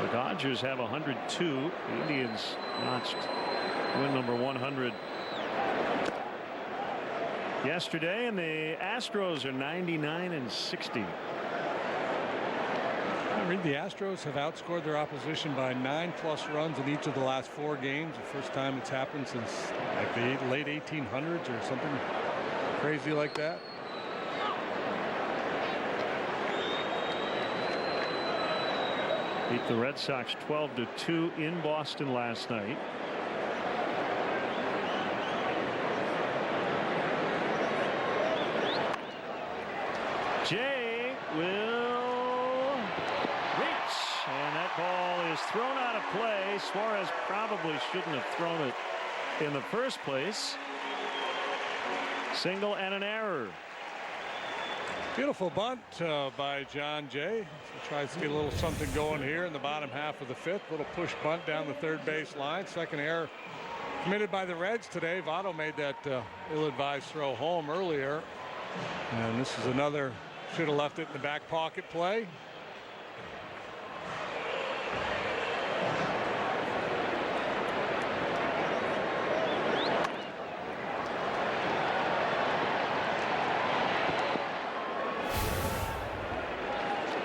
The Dodgers have 102. The Indians notched win number 100 yesterday, and the Astros are 99-60. I read the Astros have outscored their opposition by 9+ runs in each of the last 4 games. The first time it's happened since like the late 1800s or something crazy like that. Beat the Red Sox 12-2 in Boston last night. Jay will reach, and that ball is thrown out of play. Suarez probably shouldn't have thrown it in the first place. Single and an error. Beautiful bunt by John Jay. He tries to get a little something going here in the bottom half of the 5th. Little push bunt down the third base line. Second error committed by the Reds today. Votto made that ill-advised throw home earlier. And this is another should have left it in the back pocket play.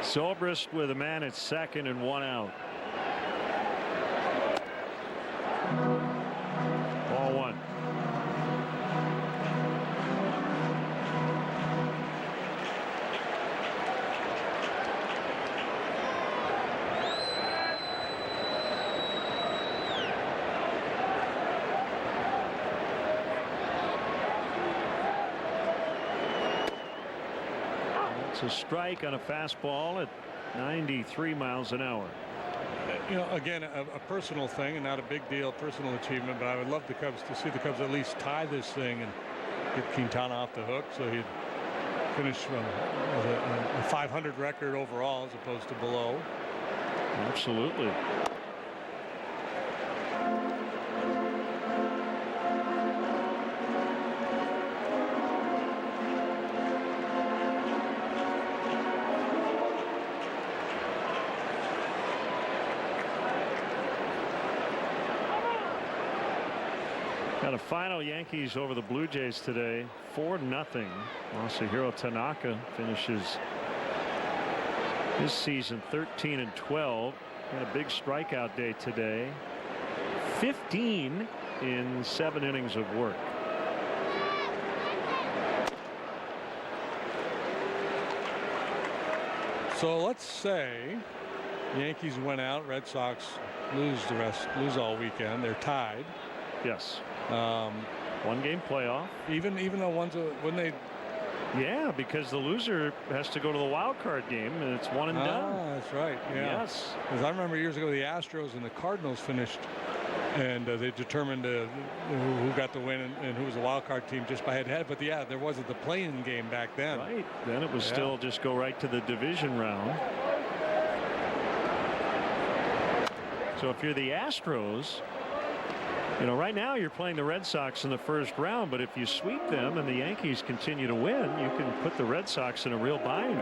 Zobrist with a man at second and 1 out. Ball 1. It's a strike on a fastball at 93 miles an hour. You know, again, a personal thing and not a big deal, personal achievement, but I would love the Cubs to see the Cubs at least tie this thing and get Quintana off the hook so he'd finish with a 500 record overall as opposed to below. Absolutely. Got a final Yankees over the Blue Jays today, 4-0. Masahiro Tanaka finishes this season 13-12. Had a big strikeout day today. 15 in 7 innings of work. So let's say Yankees went out, Red Sox lose all weekend. They're tied. Yes. 1-game playoff. Even though when they. Yeah, because the loser has to go to the wild card game, and it's 1 and done. That's right. Yeah. Yes. Because I remember years ago the Astros and the Cardinals finished, and they determined who got the win and who was the wild card team just by head-to-head. But yeah, there wasn't the play-in game back then. Right. Then it was still just go right to the division round. So if you're the Astros, you know, right now you're playing the Red Sox in the first round, but if you sweep them and the Yankees continue to win, you can put the Red Sox in a real bind.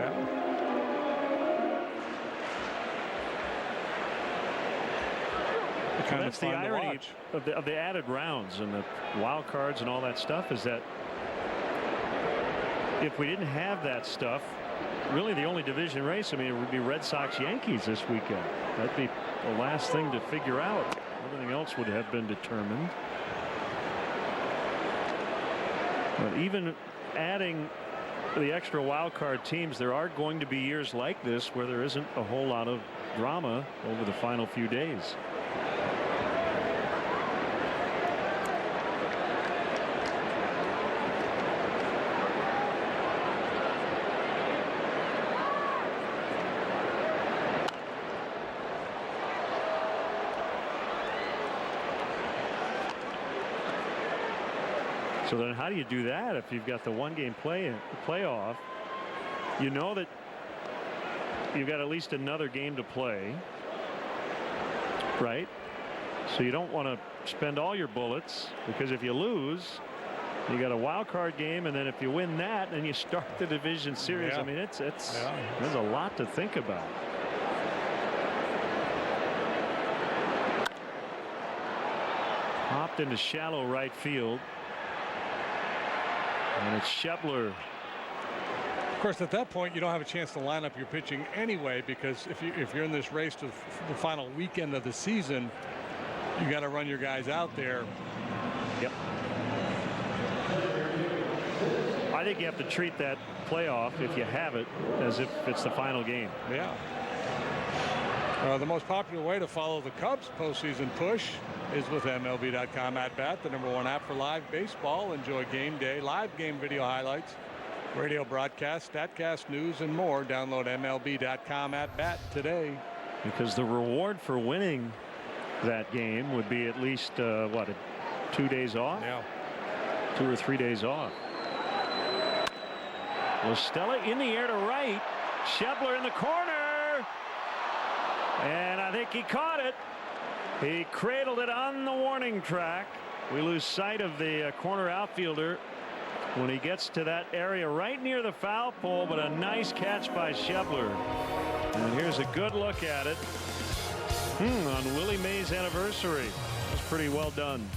That's the irony of the added rounds and the wild cards and all that stuff, is that if we didn't have that stuff, really the only division race, I mean, it would be Red Sox Yankees this weekend. That'd be the last thing to figure out. Everything else would have been determined. But even adding the extra wild card teams, there are going to be years like this where there isn't a whole lot of drama over the final few days. So then how do you do that if you've got the 1-game playoff? You know that you've got at least another game to play, right? So you don't want to spend all your bullets, because if you lose, you got a wild card game, and then if you win that, then you start the division series. I mean, there's a lot to think about. popped into shallow right field. And it's Shepler. Of course, at that point, you don't have a chance to line up your pitching anyway, because if you're in this race to the final weekend of the season, you got to run your guys out there. Yep. I think you have to treat that playoff, if you have it, as if it's the final game. Yeah. The most popular way to follow the Cubs postseason push is with MLB.com at bat, the #1 app for live baseball. Enjoy game day, live game video highlights, radio broadcast, StatCast news, and more. Download MLB.com at bat today. Because the reward for winning that game would be at least 2 days off? Yeah. 2 or 3 days off. Stella in the air to right. Shepler in the corner. And I think he caught it. He cradled it on the warning track. We lose sight of the corner outfielder when he gets to that area right near the foul pole, but a nice catch by Shepler. And here's a good look at it on Willie Mays' anniversary. That's pretty well done.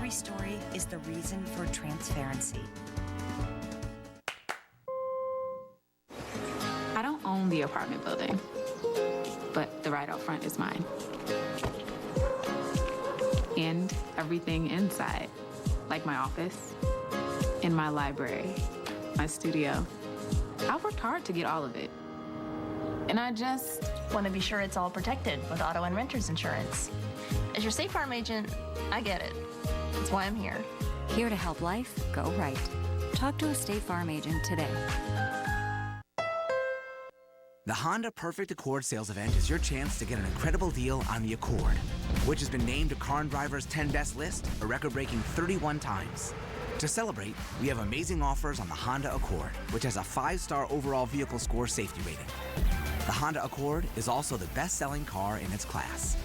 Story is the reason for transparency. I don't own the apartment building, but the right out front is mine. And everything inside, like my office, and my library, my studio. I worked hard to get all of it. And I just want to be sure it's all protected with auto and renter's insurance. As your State Farm agent, I get it. That's why I'm here. Here to help life go right. Talk to a State Farm agent today. The Honda Perfect Accord sales event is your chance to get an incredible deal on the Accord, which has been named to Car and Driver's 10 Best list a record-breaking 31 times. To celebrate, we have amazing offers on the Honda Accord, which has a 5-star overall vehicle score safety rating. The Honda Accord is also the best-selling car in its class.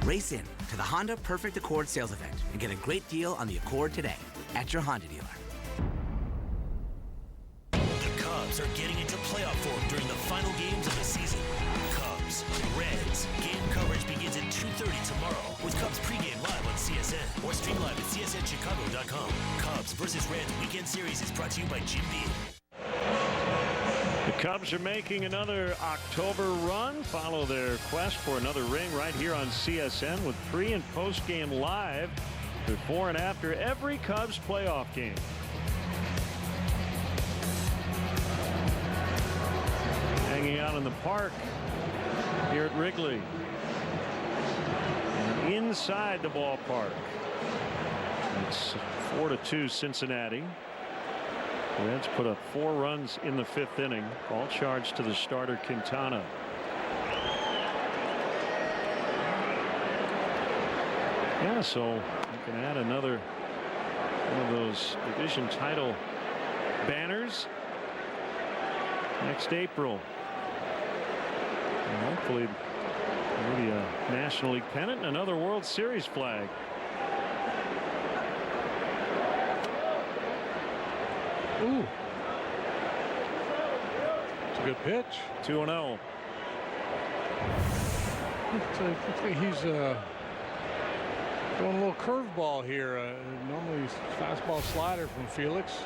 Race in to the Honda Perfect Accord sales event and get a great deal on the Accord today at your Honda dealer. The Cubs are getting into playoff form during the final games of the season. Cubs, Reds. Game coverage begins at 2:30 tomorrow with Cubs pregame live on CSN or stream live at csnchicago.com. Cubs versus Reds weekend series is brought to you by Jim Beam. The Cubs are making another October run. Follow their quest for another ring right here on CSN with pre and post game live before and after every Cubs playoff game. Hanging out in the park here at Wrigley. And inside the ballpark. It's 4-2 Cincinnati. The Reds put up 4 runs in the 5th inning, all charged to the starter Quintana. Yeah, so you can add another one of those division title banners next April. And hopefully maybe a National League pennant and another World Series flag. Ooh. It's a good pitch. 2-0. Looks like he's going a little curveball here. Normally he's fastball slider from Felix.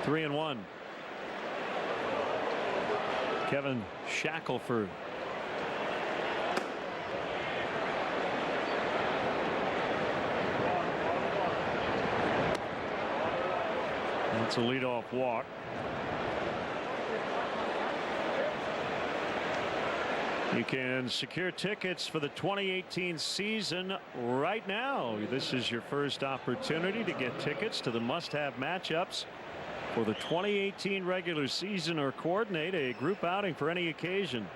Three and one. Kevin Shackelford. That's a leadoff walk. You can secure tickets for the 2018 season right now. This is your first opportunity to get tickets to the must-have matchups for the 2018 regular season or coordinate a group outing for any occasion.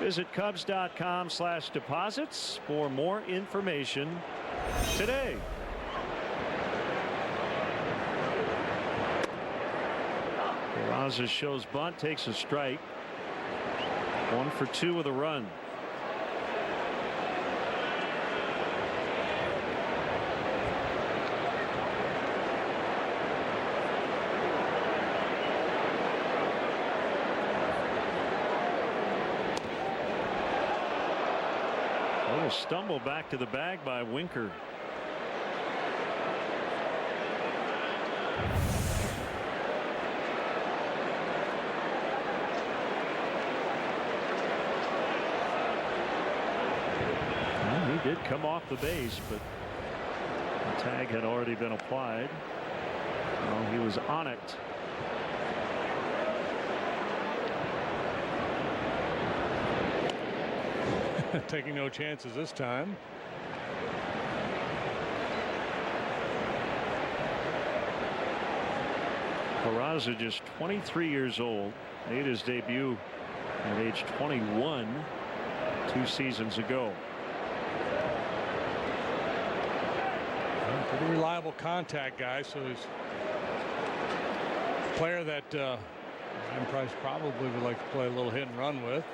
Visit Cubs.com/deposits for more information today. Peraza shows bunt, takes a strike. 1 for 2 with a run. A little stumble back to the bag by Winker. He did come off the base, but the tag had already been applied. Well, he was on it. Taking no chances this time. Peraza, just 23 years old, made his debut at age 21 2 seasons ago. Pretty reliable contact guy, so he's a player that Jim Price probably would like to play a little hit and run with.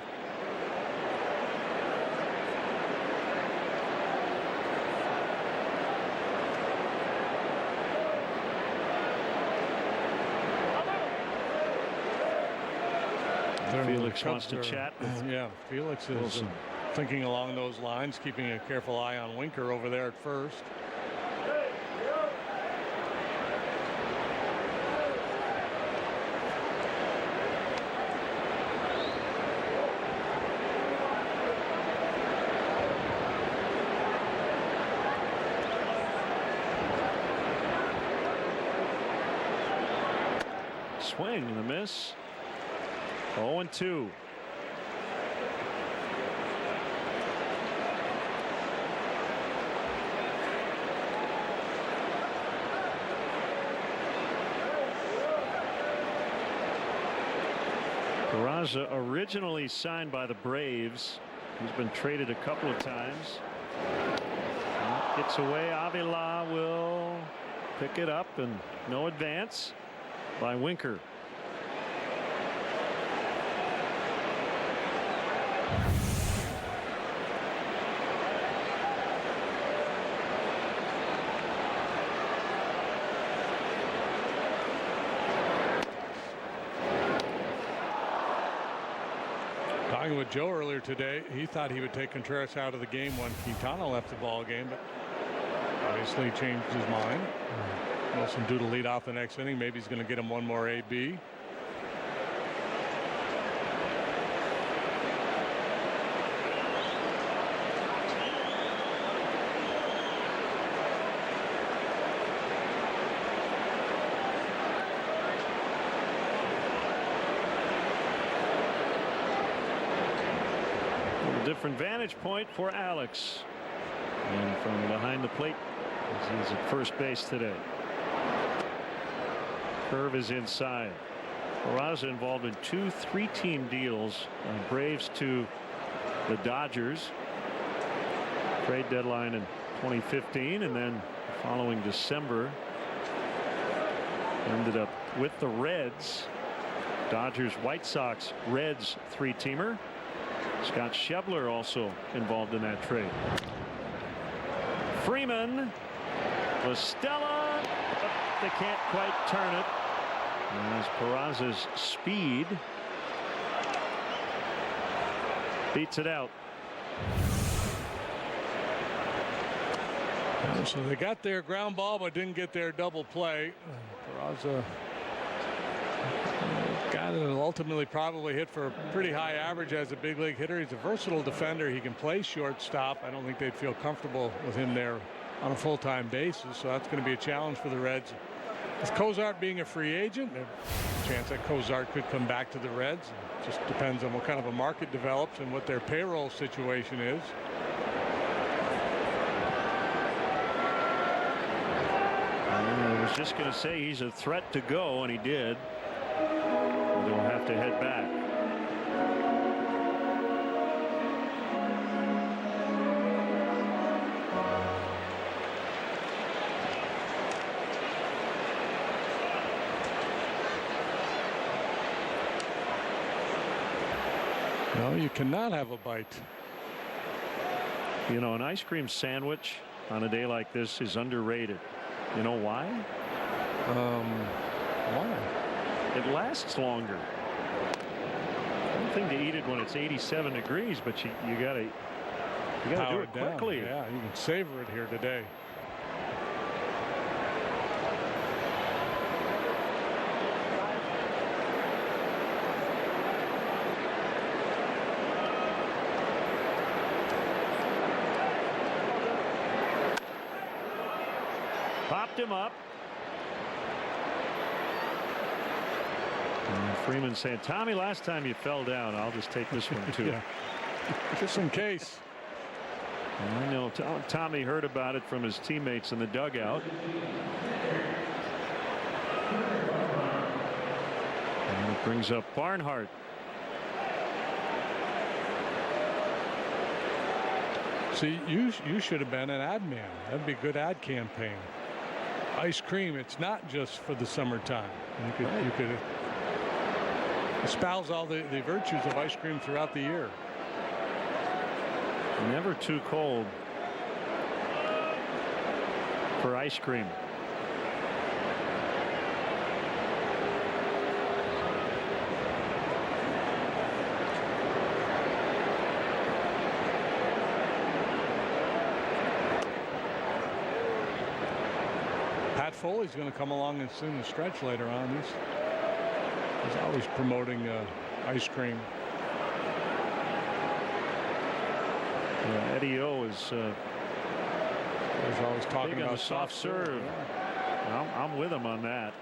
Felix wants to chat with yeah, Felix is thinking along those lines, keeping a careful eye on Winker over there at first. Swing and a miss. 0-2. Peraza, originally signed by the Braves. He's been traded a couple of times. Gets away. Avila will pick it up, and no advance by Winker. Talking with Joe earlier today, he thought he would take Contreras out of the game when Quintana left the ball game, but obviously changed his mind. Wilson due to lead off the next inning. Maybe he's going to get him one more AB. Different vantage point for Alex, and from behind the plate as he's at first base today. Curve is inside. Peraza involved in 2 3-team deals, Braves to the Dodgers, trade deadline in 2015, and then the following December ended up with the Reds. Dodgers, White Sox, Reds 3-teamer. Scott Schebler also involved in that trade. Freeman, Listella, but they can't quite turn it. As Peraza's speed beats it out. So they got their ground ball, but didn't get their double play. Peraza got it, ultimately probably hit for a pretty high average as a big league hitter. He's a versatile defender. He can play shortstop. I don't think they'd feel comfortable with him there on a full-time basis, so that's going to be a challenge for the Reds With Cozart being a free agent, there's a chance that Cozart could come back to the Reds. It just depends on what kind of a market develops and what their payroll situation is. I was just going to say he's a threat to go, and he did. They'll have to head back. No, you cannot have a bite. You know, an ice cream sandwich on a day like this is underrated. You know why? Why? It lasts longer. One thing to eat it when it's 87 degrees, but you gotta do it quickly. Yeah, you can savor it here today. Popped him up. And Freeman saying, Tommy, last time you fell down, I'll just take this one too. Yeah. Just in case. I know Tommy heard about it from his teammates in the dugout. And it brings up Barnhart. See, you should have been an ad man. That'd be a good ad campaign. Ice cream, it's not just for the summertime. You could espouse all the virtues of ice cream throughout the year. Never too cold for ice cream. Foley's going to come along and soon the stretch later on. He's always promoting ice cream. Eddie O is always talking about soft serve. Yeah. I'm with him on that.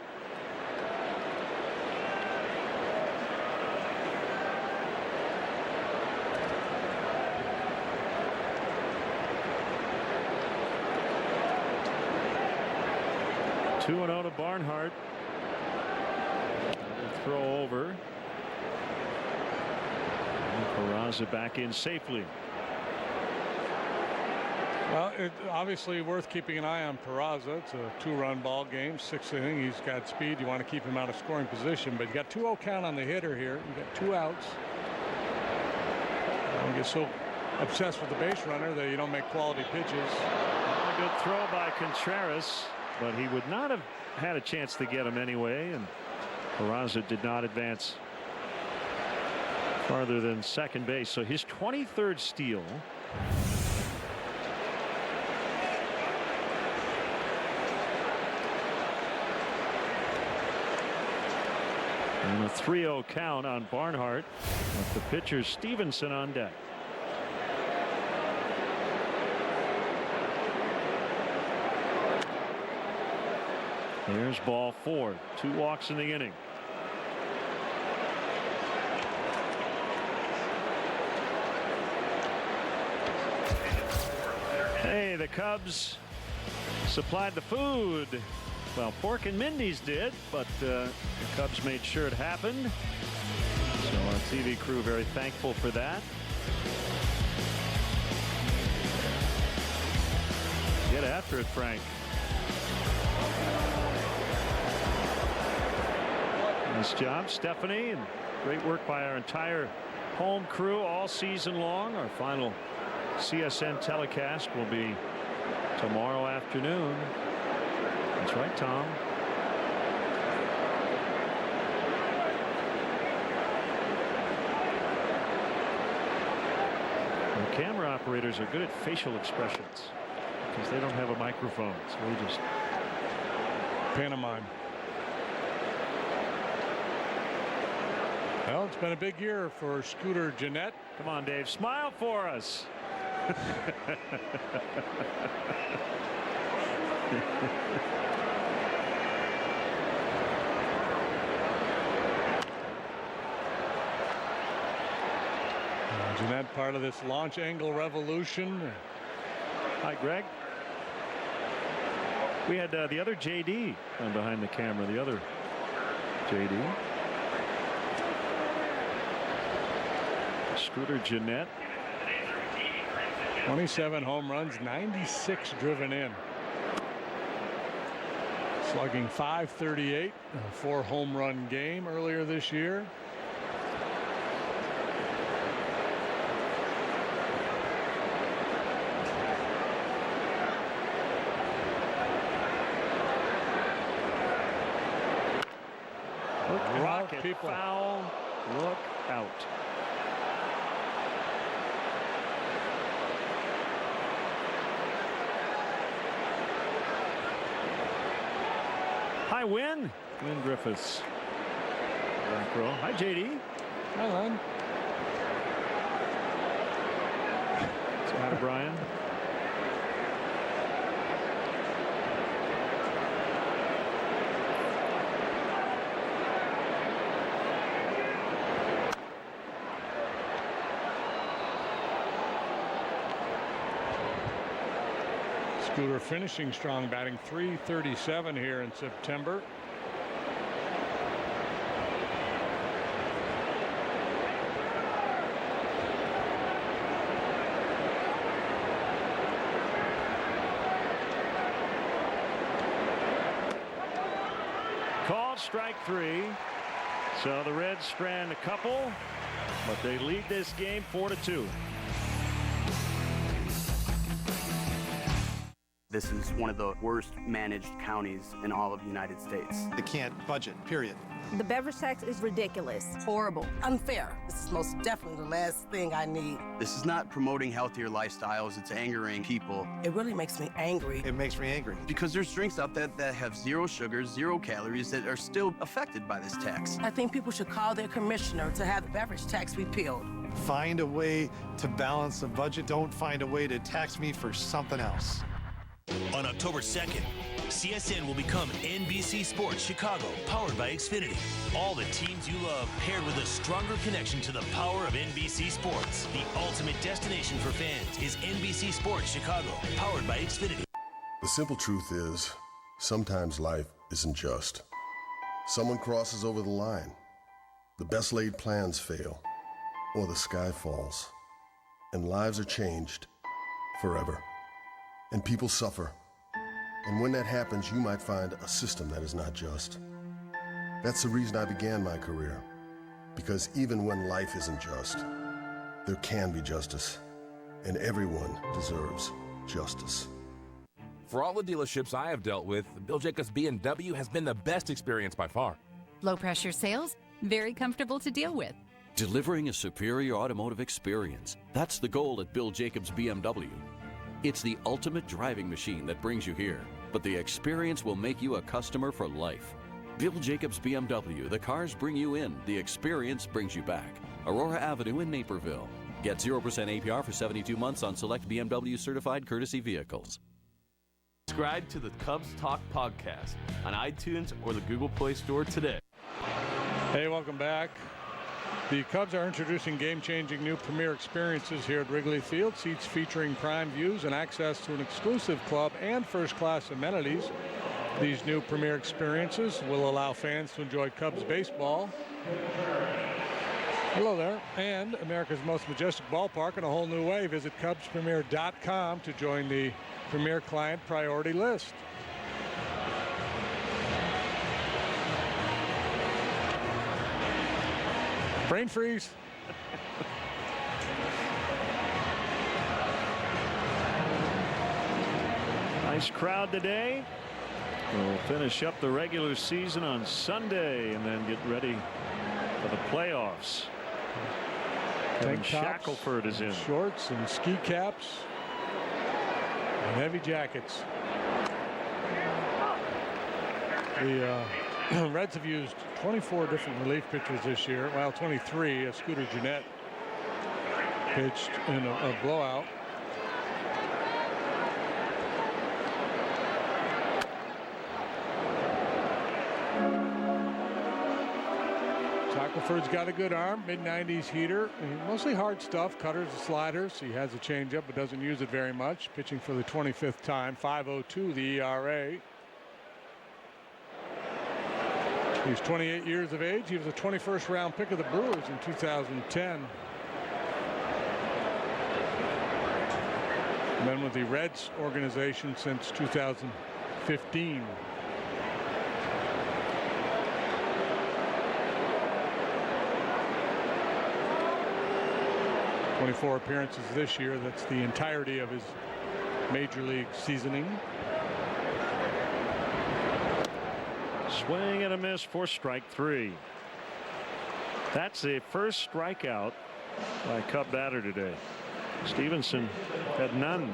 Two and 0 to Barnhart. Throw over. And Peraza back in safely. Well, it's obviously worth keeping an eye on Peraza. It's a 2-run ball game, 6th inning. He's got speed. You want to keep him out of scoring position, but you got 2-0 count on the hitter here. You got 2 outs. You get so obsessed with the base runner that you don't make quality pitches. A good throw by Contreras, but he would not have had a chance to get him anyway, and Peraza did not advance farther than second base. So his 23rd steal. And a 3-0 count on Barnhart with the pitcher Stevenson on deck. There's ball 4. 2 walks in the inning. Hey, the Cubs supplied the food. Well, Pork and Mindy's did, but the Cubs made sure it happened. So our TV crew very thankful for that. Get after it, Frank. Nice job, Stephanie, and great work by our entire home crew all season long. Our final CSN telecast will be tomorrow afternoon. That's right, Tom. The camera operators are good at facial expressions because they don't have a microphone, so we just pantomime. Well, it's been a big year for Scooter Gennett. Come on, Dave, smile for us. Jeanette, part of this launch angle revolution. Hi, Greg. We had the other JD behind the camera, the other JD. Scooter Jeanette. 27 home runs, 96 driven in. Slugging .538, a 4-home run game earlier this year. Rocket people. Foul. Look out. Hi, Win Griffiths. Back row. Hi, JD. Hi, Len. Hi, Brian. Scooter finishing strong, batting .337 here in September. Called strike 3. So the Reds strand a couple, but they lead this game 4-2. This is one of the worst managed counties in all of the United States. They can't budget, period. The beverage tax is ridiculous. Horrible. Unfair. This is most definitely the last thing I need. This is not promoting healthier lifestyles, it's angering people. It really makes me angry. It makes me angry. Because there's drinks out there that have 0 sugar, 0 calories that are still affected by this tax. I think people should call their commissioner to have the beverage tax repealed. Find a way to balance the budget. Don't find a way to tax me for something else. On October 2nd, CSN will become NBC Sports Chicago, powered by Xfinity. All the teams you love paired with a stronger connection to the power of NBC Sports. The ultimate destination for fans is NBC Sports Chicago, powered by Xfinity. The simple truth is, sometimes life isn't just. Someone crosses over the line, the best laid plans fail, or the sky falls, and lives are changed forever. And people suffer. And when that happens, you might find a system that is not just. That's the reason I began my career. Because even when life isn't just, there can be justice. And everyone deserves justice. For all the dealerships I have dealt with, Bill Jacobs BMW has been the best experience by far. Low pressure sales, very comfortable to deal with. Delivering a superior automotive experience. That's the goal at Bill Jacobs BMW. It's the ultimate driving machine that brings you here, but the experience will make you a customer for life. Bill Jacobs BMW, the cars bring you in, the experience brings you back. Aurora Avenue in Naperville. Get 0% APR for 72 months on select BMW certified courtesy vehicles. Subscribe to the Cubs Talk podcast on iTunes or the Google Play Store today. Hey, welcome back. The Cubs are introducing game-changing new premier experiences here at Wrigley Field. Seats featuring prime views and access to an exclusive club and first-class amenities. These new premier experiences will allow fans to enjoy Cubs baseball. Hello there. And America's most majestic ballpark in a whole new way. Visit CubsPremier.com to join the Premier Client Priority List. Brain freeze. Nice crowd today. We'll finish up the regular season on Sunday and then get ready for the playoffs. Kevin Shackelford is in. Shorts and ski caps and heavy jackets. The Reds have used 24 different relief pitchers this year. Well, 23. Scooter Jeanette pitched in a blowout. Shackelford's got a good arm, mid-90s heater, mostly hard stuff, cutters and sliders. He has a changeup but doesn't use it very much. Pitching for the 25th time, 5.02 the ERA. He's 28 years of age. He was a 21st round pick of the Brewers in 2010. Been with the Reds organization since 2015. ...24 appearances this year. That's the entirety of his major league seasoning. Swing and a miss for strike 3. That's the first strikeout by a Cub batter today. Stevenson had none.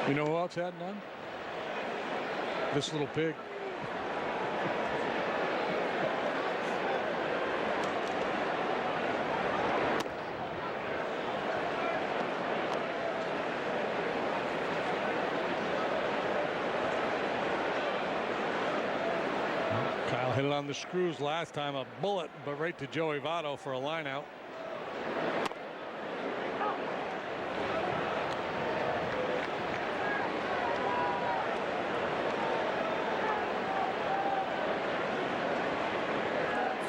You know who else had none? This little pig. Kyle hit it on the screws last time, a bullet, but right to Joey Votto for a line out.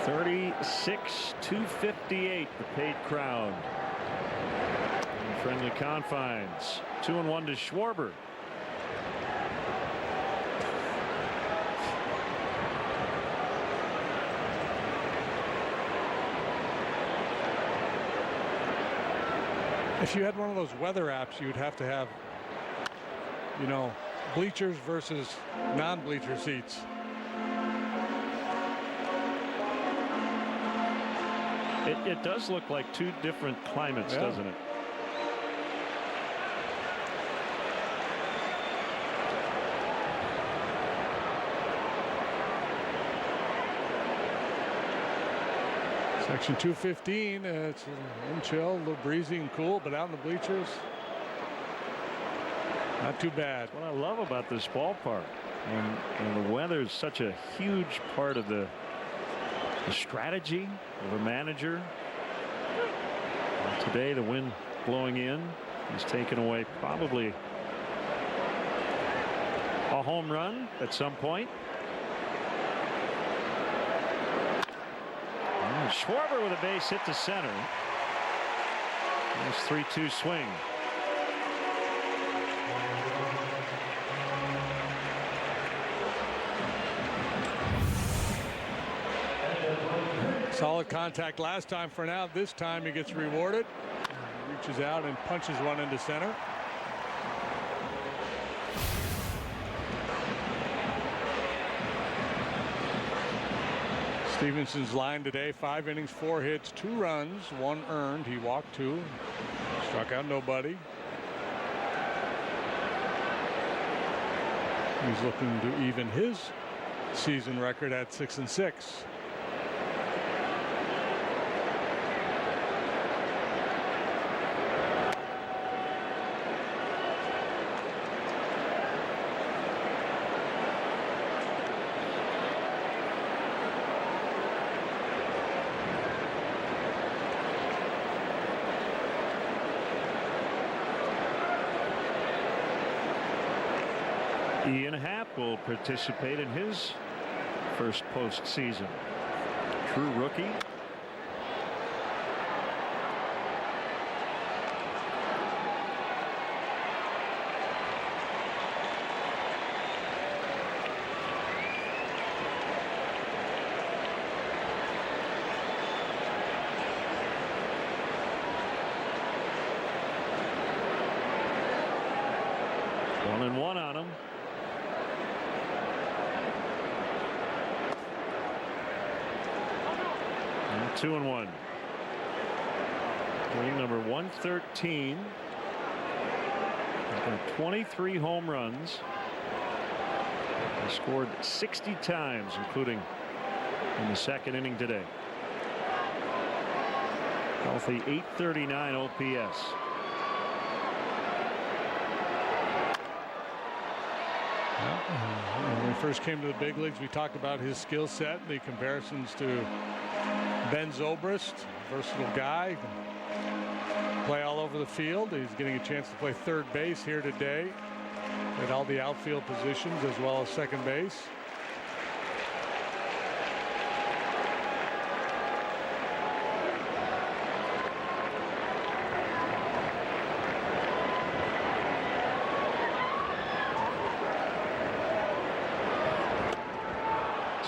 $36,258 the paid crowd. In friendly confines. 2-1 to Schwarber. If you had one of those weather apps, you would have to have, you know, bleachers versus non-bleacher seats. It does look like two different climates, doesn't it? Section 215, it's a little chill, a little breezy and cool, but out in the bleachers, not too bad. What I love about this ballpark, and the weather is such a huge part of the strategy of a manager. Today, the wind blowing in, he's taken away probably a home run at some point. And Schwarber with a base hit to center. Nice 3-2 swing. Solid contact last time for now. This time he gets rewarded. Reaches out and punches one into center. Stevenson's line today, 5 innings, 4 hits, 2 runs, 1 earned. He walked 2, struck out nobody. He's looking to even his season record at 6-6. Ian Happ will participate in his first postseason. True rookie. One on him. And 2-1. Game number 113. He's got 23 home runs. He scored 60 times, including in the second inning today. Healthy 839 OPS. When we first came to the big leagues, we talked about his skill set, the comparisons to Ben Zobrist, versatile guy, can play all over the field. He's getting a chance to play third base here today at all the outfield positions as well as second base.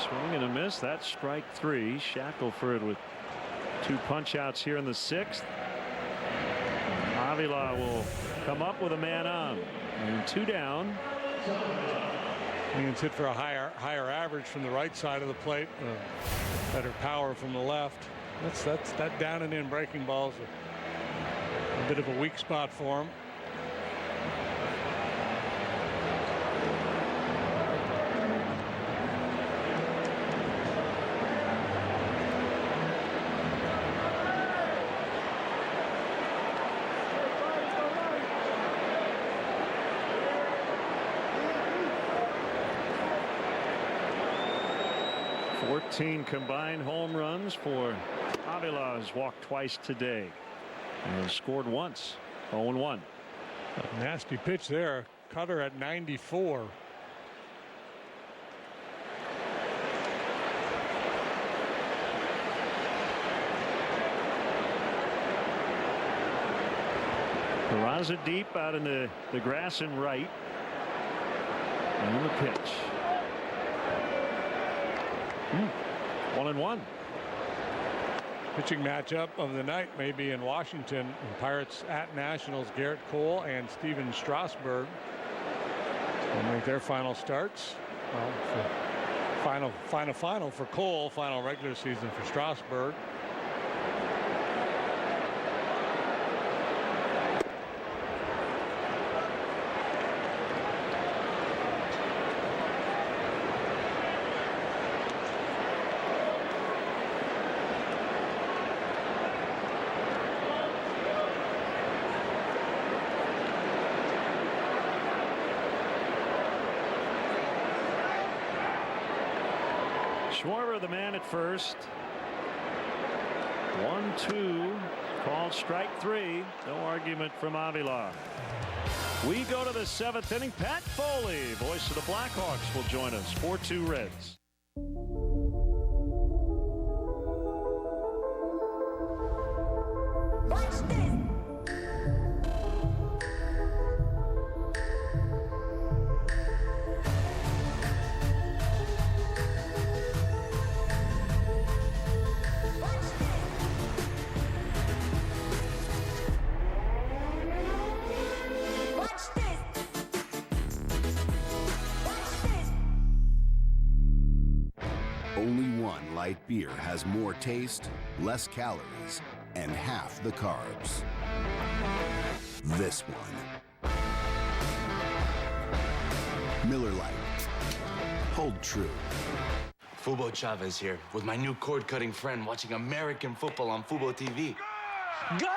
Swing and a miss. That's strike 3. Shackelford with 2 punch outs here in the 6th. Avila will come up with a man on and 2 down. He's hit for a higher average from the right side of the plate. Better power from the left. That's that down and in breaking ball's a bit of a weak spot for him. Combined home runs for Avila. Has walked twice today and scored once. 0-1. A nasty pitch there. Cutter at 94. Peraza deep out in the grass and right. And the pitch. 1-1. Pitching matchup of the night may be in Washington. Pirates at Nationals. Garrett Cole and Steven Strasburg will make their final starts. Well, final for Cole. Final regular season for Strasburg. Schwarber, the man at first. 1-2. Called strike 3. No argument from Avila. We go to the 7th inning. Pat Foley, voice of the Blackhawks, will join us. 4-2 Reds. Light beer has more taste, less calories, and half the carbs. This one. Miller Lite. Hold true. Fubo Chavez here with my new cord-cutting friend watching American football on Fubo TV. Go!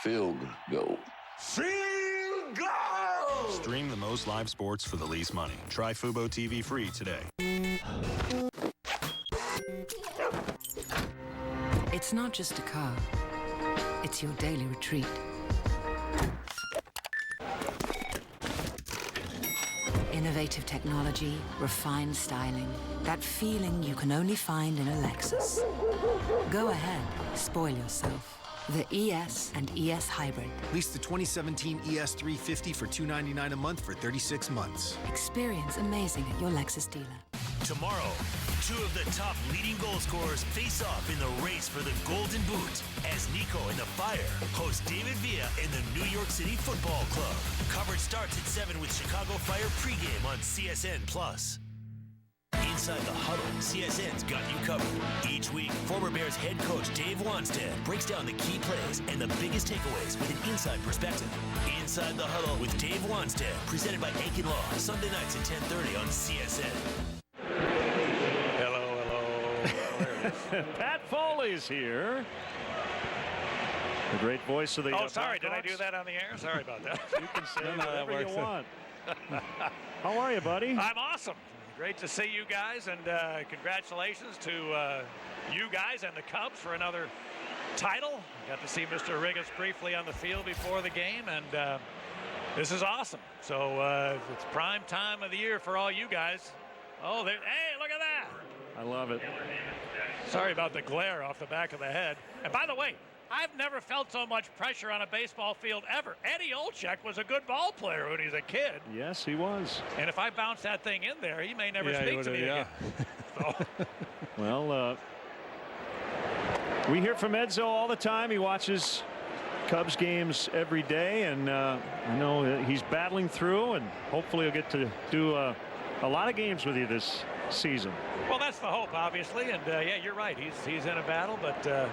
Field goal. Field goal! Stream the most live sports for the least money. Try Fubo TV free today. It's not just a car. It's your daily retreat. Innovative technology, refined styling. That feeling you can only find in a Lexus. Go ahead, spoil yourself. The ES and ES Hybrid. Lease the 2017 ES 350 for $299 a month for 36 months. Experience amazing at your Lexus dealer. Tomorrow, 2 of the top leading goal scorers face off in the race for the Golden Boot as Nico and the Fire host David Villa in the New York City Football Club. Coverage starts at 7 with Chicago Fire pregame on CSN+. Inside the Huddle, CSN's got you covered. Each week, former Bears head coach Dave Wanstead breaks down the key plays and the biggest takeaways with an inside perspective. Inside the Huddle with Dave Wanstead, presented by Aiken Law, Sunday nights at 10:30 on CSN. Hello. Pat Foley's here. The great voice of the Oh, sorry. Did I do that on the air? Sorry about that. You can say whatever you want. How are you, buddy? I'm awesome. Great to see you guys, and congratulations to you guys and the Cubs for another title. Got to see Mr. Rigas briefly on the field before the game, and this is awesome. So it's prime time of the year for all you guys. Oh, hey, look at that. I love it. Sorry about the glare off the back of the head. And by the way, I've never felt so much pressure on a baseball field ever. Eddie Olczyk was a good ball player when he was a kid. Yes, he was. And if I bounce that thing in there, he may never speak to me again. So. Well, we hear from Edzo all the time. He watches Cubs games every day, and I know he's battling through, and hopefully he'll get to do a lot of games with you this season. Well, that's the hope, obviously, and yeah, you're right. He's in a battle, but.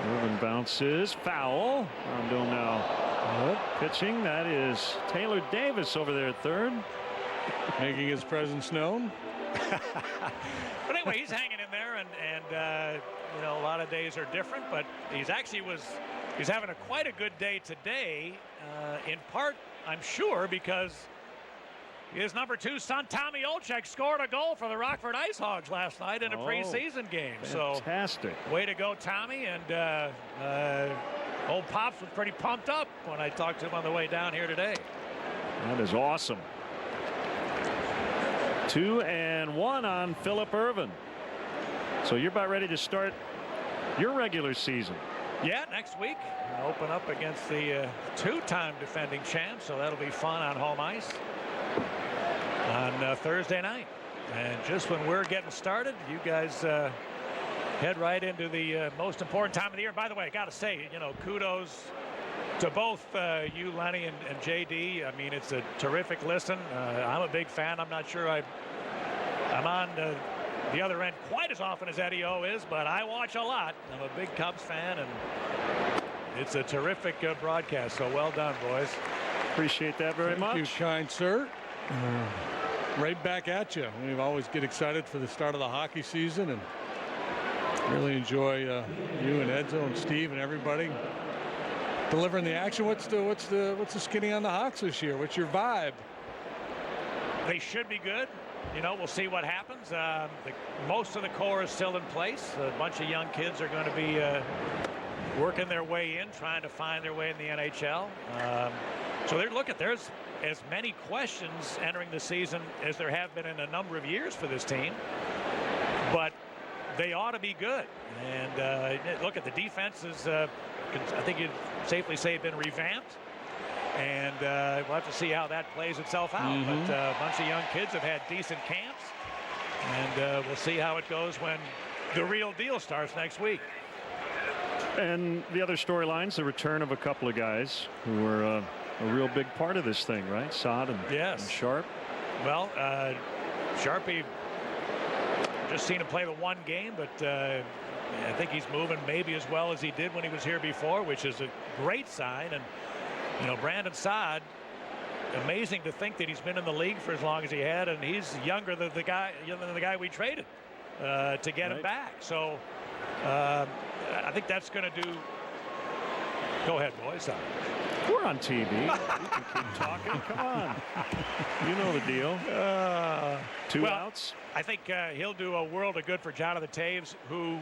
Irvin bounces, foul. On to him now. Pitching, that is Taylor Davis over there at third. Making his presence known. But anyway, he's hanging in there, and you know, a lot of days are different, but he's having quite a good day today, in part, I'm sure, because his number 2 son, Tommy Olczyk, scored a goal for the Rockford Ice Hogs last night in a preseason game. Fantastic. So, way to go, Tommy. And old Pops was pretty pumped up when I talked to him on the way down here today. That is awesome. 2-1 on Phillip Ervin. So you're about ready to start your regular season. Yeah, next week. I'll open up against the 2-time defending champs, so that'll be fun on home ice on Thursday night. And just when we're getting started, you guys head right into the most important time of the year. By the way, I got to say, you know, kudos to both you, Lenny, and JD. I mean, it's a terrific listen. I'm a big fan. I'm not sure I'm on the other end quite as often as Eddie O is, but I watch a lot. I'm a big Cubs fan, and it's a terrific broadcast. So well done, boys. Appreciate that very much. Thank you, kind sir. Right back at you. We always get excited for the start of the hockey season, and really enjoy you and Edzo and Steve and everybody delivering the action. What's the skinny on the Hawks this year? What's your vibe? They should be good. You know, we'll see what happens. Most of the core is still in place. A bunch of young kids are going to be working their way in, trying to find their way in the NHL. So there's as many questions entering the season as there have been in a number of years for this team, but they ought to be good. And look at the defense is, I think you'd safely say, been revamped, and we'll have to see how that plays itself out. But a bunch of young kids have had decent camps, and we'll see how it goes when the real deal starts next week. And the other storylines, the return of a couple of guys who were a real big part of this thing, right? Saad and Sharp. Well, Sharpie, just seen him play the one game, but I think he's moving maybe as well as he did when he was here before, which is a great sign. And you know, Brandon Saad, amazing to think that he's been in the league for as long as he had, and he's younger than the guy we traded to get him back. So I think that's going to do. Go ahead, boys. We're on TV. You can keep talking. Come on. You know the deal. Two outs. I think he'll do a world of good for Jonathan Taves, who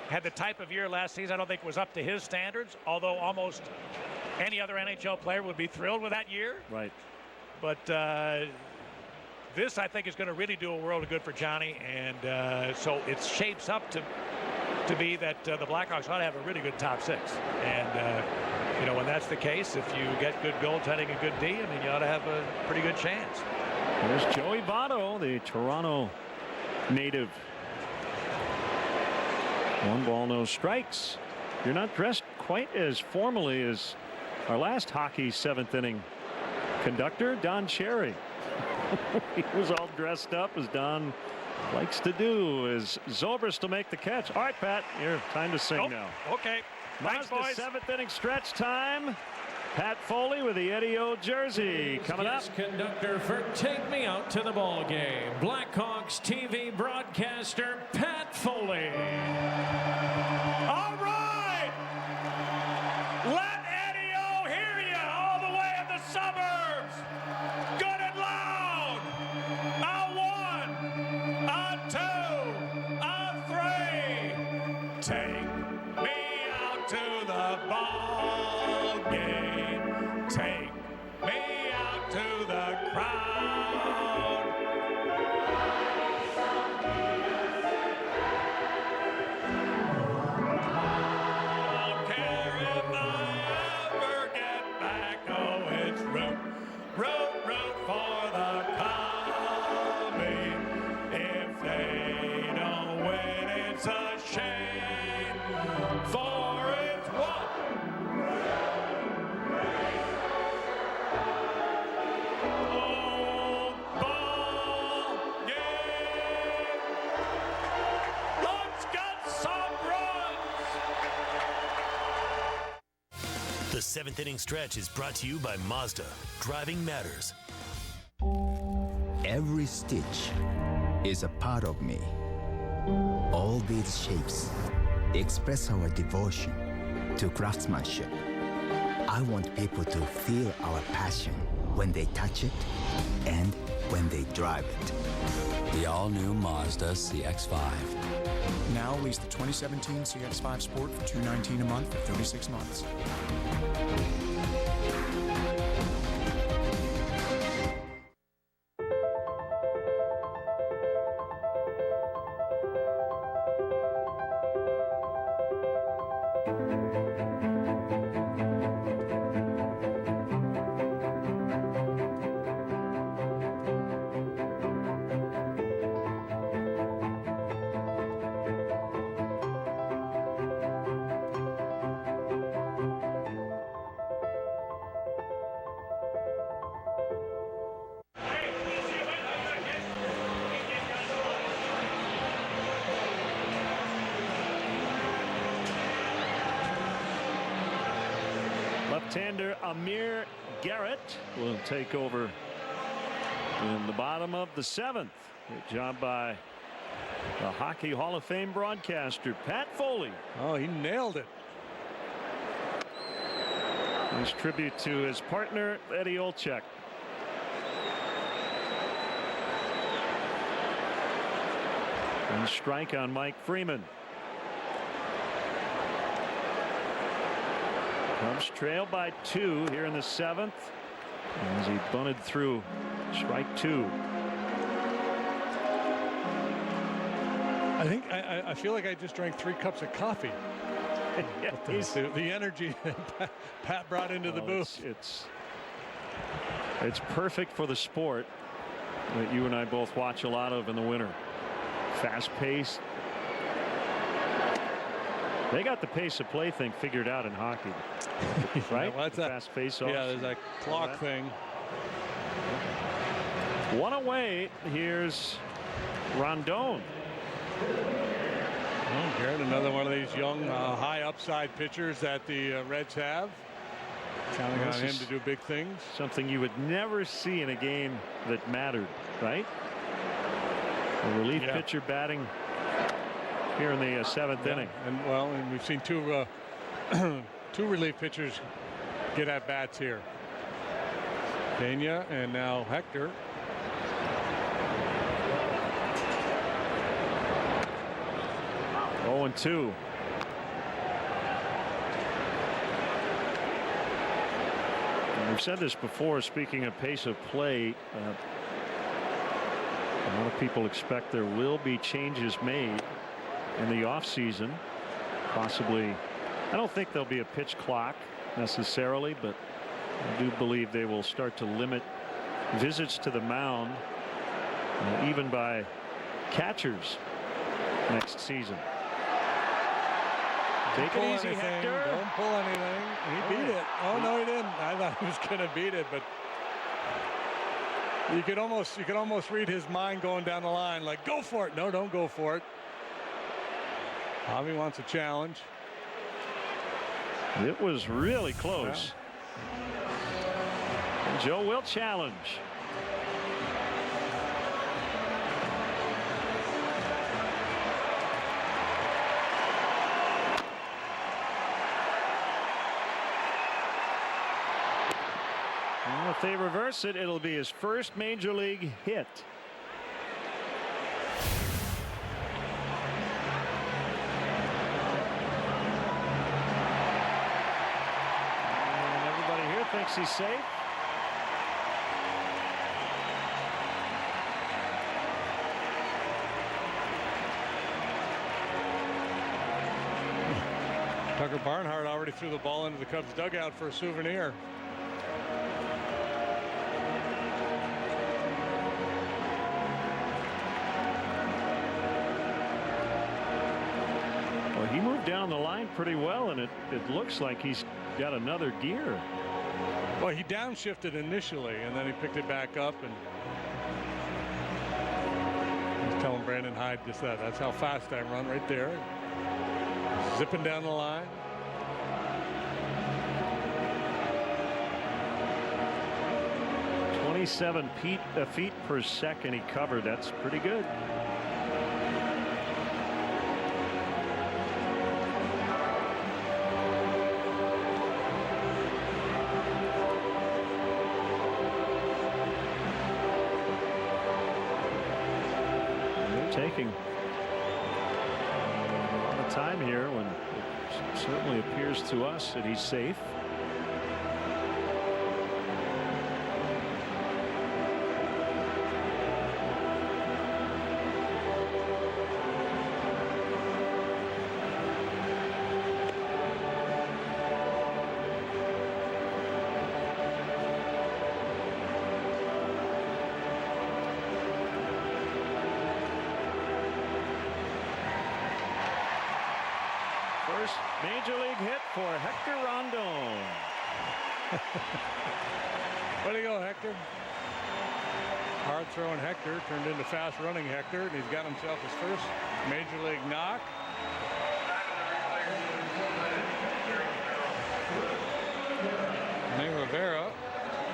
had the type of year last season I don't think was up to his standards, although almost any other NHL player would be thrilled with that year. Right. But this, I think, is going to really do a world of good for Johnny, and so it shapes up to be that the Blackhawks ought to have a really good top six. And you know, when that's the case, if you get good goaltending and good D, I mean, you ought to have a pretty good chance. There's Joey Votto, the Toronto native. 1 ball, no strikes. You're not dressed quite as formally as our last hockey 7th inning conductor, Don Cherry. He was all dressed up, as Don likes to do. As Zobrist to make the catch. All right, Pat, your time to sing now. Okay. Thanks, boys. Seventh inning stretch time. Pat Foley with the Eddie O jersey coming up. Conductor for Take Me Out to the Ball Game, Blackhawks TV broadcaster Pat Foley. All right. Let Eddie O hear you all the way in the suburbs. Good and loud. A 1, a 2, a 3. Take me out to the ball game. Take me out to the crowd. Don't care if I ever get back. Oh, it's root for the Commies. If they don't win, it's a shame. For it's one. The seventh inning stretch is brought to you by Mazda. Driving matters. Every stitch is a part of me. All these shapes express our devotion to craftsmanship. I want people to feel our passion when they touch it and when they drive it. The all-new Mazda CX-5. Now lease the 2017 CX-5 Sport for $219 a month for 36 months. Left-hander Amir Garrett will take over in the bottom of the seventh. Good job by the Hockey Hall of Fame broadcaster Pat Foley. Oh, he nailed it. His tribute to his partner Eddie Olczyk. And strike on Mike Freeman. Cubs trail by 2 here in the seventh as he bunted through strike 2. I feel like I just drank 3 cups of coffee. Yeah, the energy that Pat brought into the booth. It's perfect for the sport that you and I both watch a lot of in the winter. Fast paced. They got the pace of play thing figured out in hockey, right? What's that? Fast face-offs. Yeah, there's that clock thing. One away. Here's Rondon. Oh, Garrett, another one of these young, high upside pitchers that the Reds have. Counting on him to do big things. Something you would never see in a game that mattered, right? A relief pitcher batting here in the seventh inning. And we've seen two relief pitchers get at bats here. Pena and now Hector. Oh, 0-2. We've said this before, speaking of pace of play, a lot of people expect there will be changes made in the offseason. Possibly, I don't think there'll be a pitch clock necessarily, but I do believe they will start to limit visits to the mound, even by catchers next season. Take it easy, Hector. Don't pull anything. He beat it. Oh, no, he didn't. I thought he was going to beat it, but You could almost read his mind going down the line, like, go for it. No, don't go for it. Javi wants a challenge. It was really close. And Joe will challenge. Well, if they reverse it, it'll be his first major league hit. Thinks he's safe. Tucker Barnhart already threw the ball into the Cubs dugout for a souvenir. Well, he moved down the line pretty well, and it looks like he's got another gear. Well, he downshifted initially, and then he picked it back up, and he's telling Brandon Hyde just that. That's how fast I run right there. Zipping down the line. .27 feet per second he covered. That's pretty good. Taking a lot of time here when it certainly appears to us that he's safe. Major league hit for Hector Rondon. Way to go, Hector. Hard throwing Hector turned into fast running Hector, and he's got himself his first major league knock. Name Rivera,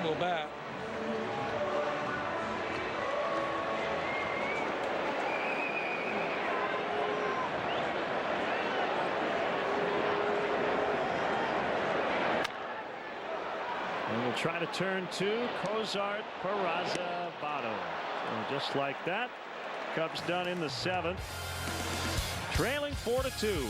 little bat. We'll try to turn to Cozart, Peraza, Votto. So just like that, Cubs done in the 7th, trailing 4-2.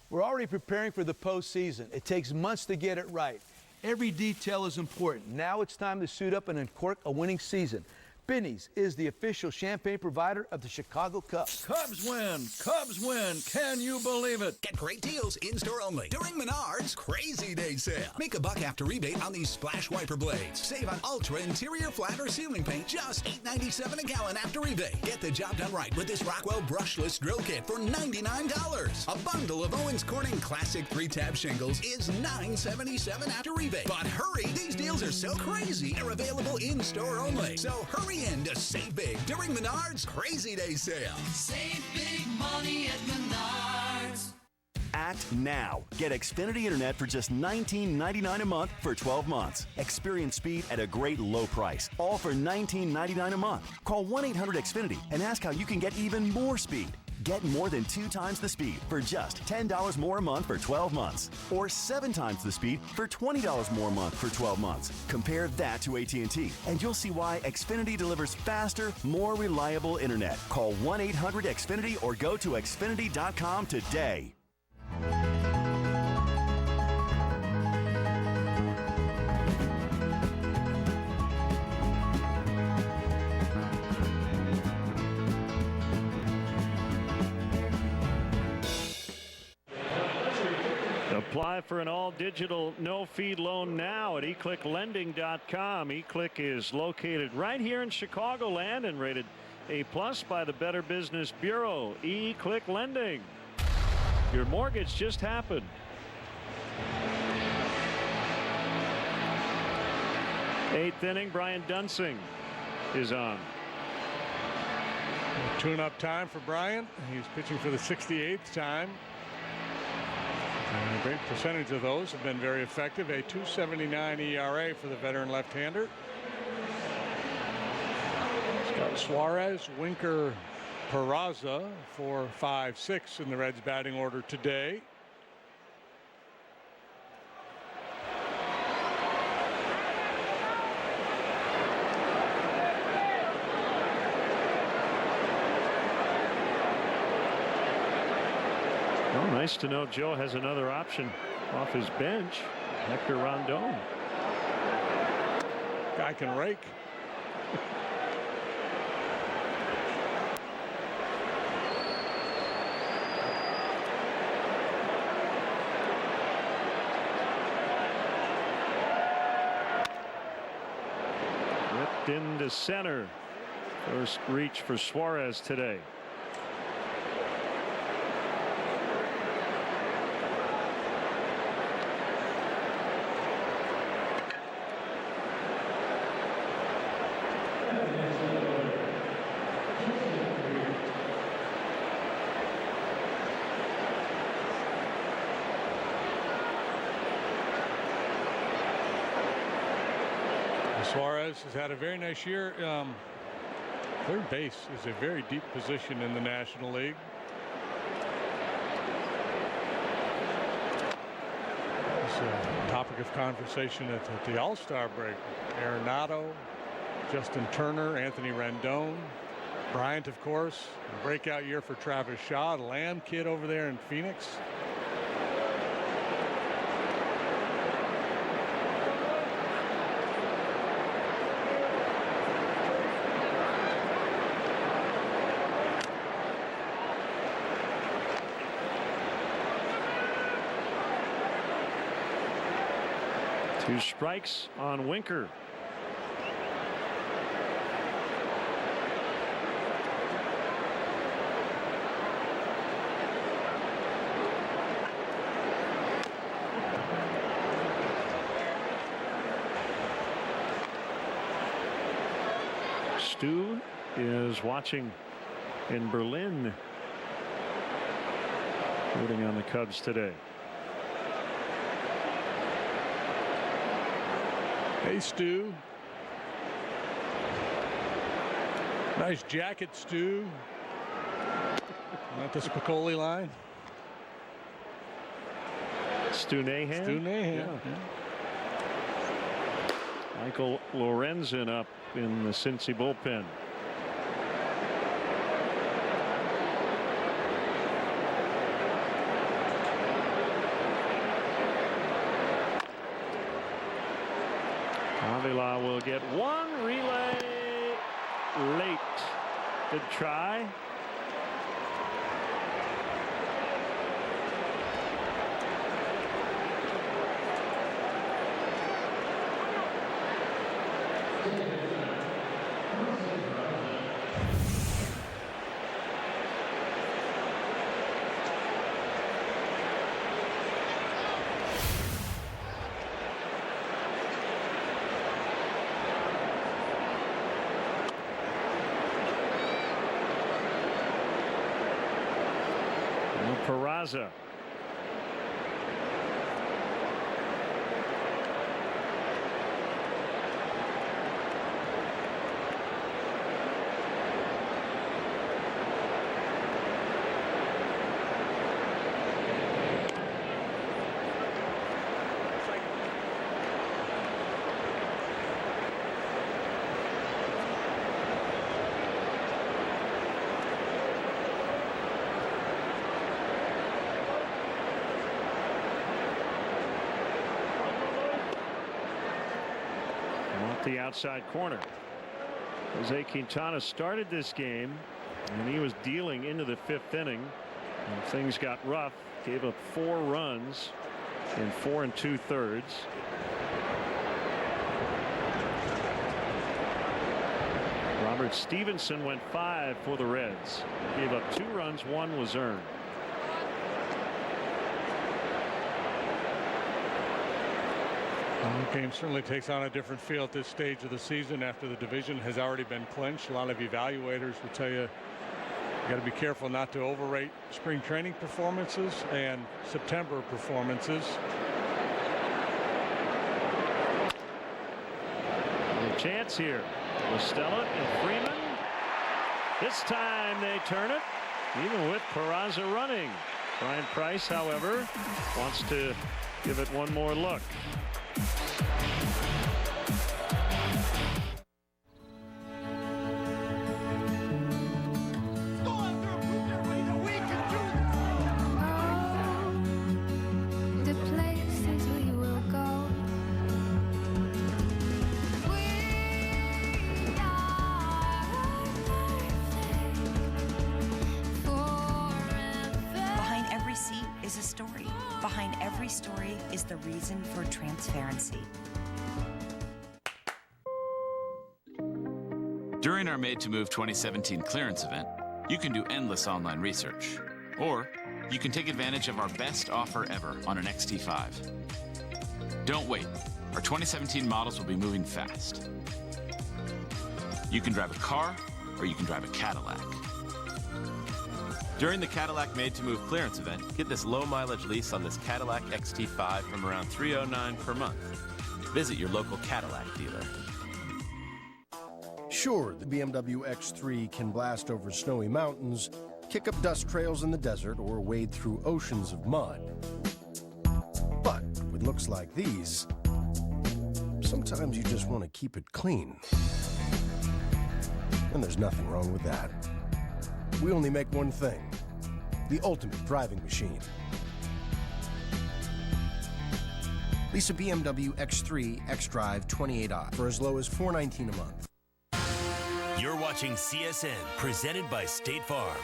We're already preparing for the postseason. It takes months to get it right. Every detail is important. Now it's time to suit up and uncork a winning season. Binny's is the official champagne provider of the Chicago Cubs. Cubs win! Cubs win! Can you believe it? Get great deals in-store only during Menards Crazy Day Sale. Make $1 after rebate on these splash wiper blades. Save on Ultra interior flat or ceiling paint, just $8.97 a gallon after rebate. Get the job done right with this Rockwell brushless drill kit for $99. A bundle of Owens Corning Classic 3-tab shingles is $9.77 after rebate. But hurry, these deals are so crazy, they're available in-store only. So hurry in to save big during Menards Crazy Day Sale. Save big money at Menards. Act now. Get Xfinity Internet for just $19.99 a month for 12 months. Experience speed at a great low price. All for $19.99 a month. Call 1-800-XFINITY and ask how you can get even more speed. Get more than 2 times the speed for just $10 more a month for 12 months. Or 7 times the speed for $20 more a month for 12 months. Compare that to AT&T, and you'll see why Xfinity delivers faster, more reliable internet. Call 1-800-XFINITY or go to Xfinity.com today. Apply for an all-digital, no-fee loan now at eclicklending.com. eClick is located right here in Chicagoland and rated A+ by the Better Business Bureau. eClick Lending. Your mortgage just happened. Eighth inning, Brian Dunsing is on. Tune-up time for Brian. He's pitching for the 68th time. And a great percentage of those have been very effective. A 2.79 ERA for the veteran left-hander. Scott Suarez, Winker, Peraza for 5-6 in the Reds batting order today. Well, nice to know Joe has another option off his bench. Hector Rondon. Guy can rake. Ripped into center. First reach for Suarez today. Suarez has had a very nice year. Third base is a very deep position in the National League. It's a topic of conversation at the All-Star break. Arenado, Justin Turner, Anthony Rendon, Bryant, of course. A breakout year for Travis Shaw, the Lamb kid over there in Phoenix. Two strikes on Winker. Stu is watching in Berlin, rooting on the Cubs today. Hey, Stu. Nice jacket, Stu. Not the Spicoli line. Stu Nahan. Stu Nahan. Yeah. Michael Lorenzen up in the Cincy bullpen. Avila will get one relay late. Good try. Peraza. The outside corner. Jose Quintana started this game and he was dealing into the fifth inning and things got rough. Gave up 4 runs in 4 2/3. Robert Stevenson went 5 for the Reds. Gave up 2 runs, 1 was earned. The game certainly takes on a different feel at this stage of the season after the division has already been clinched. A lot of evaluators will tell you got to be careful not to overrate spring training performances and September performances. A chance here. Listella and Freeman. This time they turn it, even with Peraza running. Brian Price, however, wants to give it one more look. The reason for transparency. During our Made to Move 2017 clearance event, you can do endless online research, or you can take advantage of our best offer ever on an XT5. Don't wait. Our 2017 models will be moving fast. You can drive a car, or you can drive a Cadillac. During the Cadillac Made to Move clearance event, get this low mileage lease on this Cadillac XT5 from around $309 per month. Visit your local Cadillac dealer. Sure, the BMW X3 can blast over snowy mountains, kick up dust trails in the desert, or wade through oceans of mud. But with looks like these, sometimes you just want to keep it clean. And there's nothing wrong with that. We only make one thing, the ultimate driving machine. Lease a BMW X3 xDrive 28i for as low as $419 a month. You're watching CSN, presented by State Farm.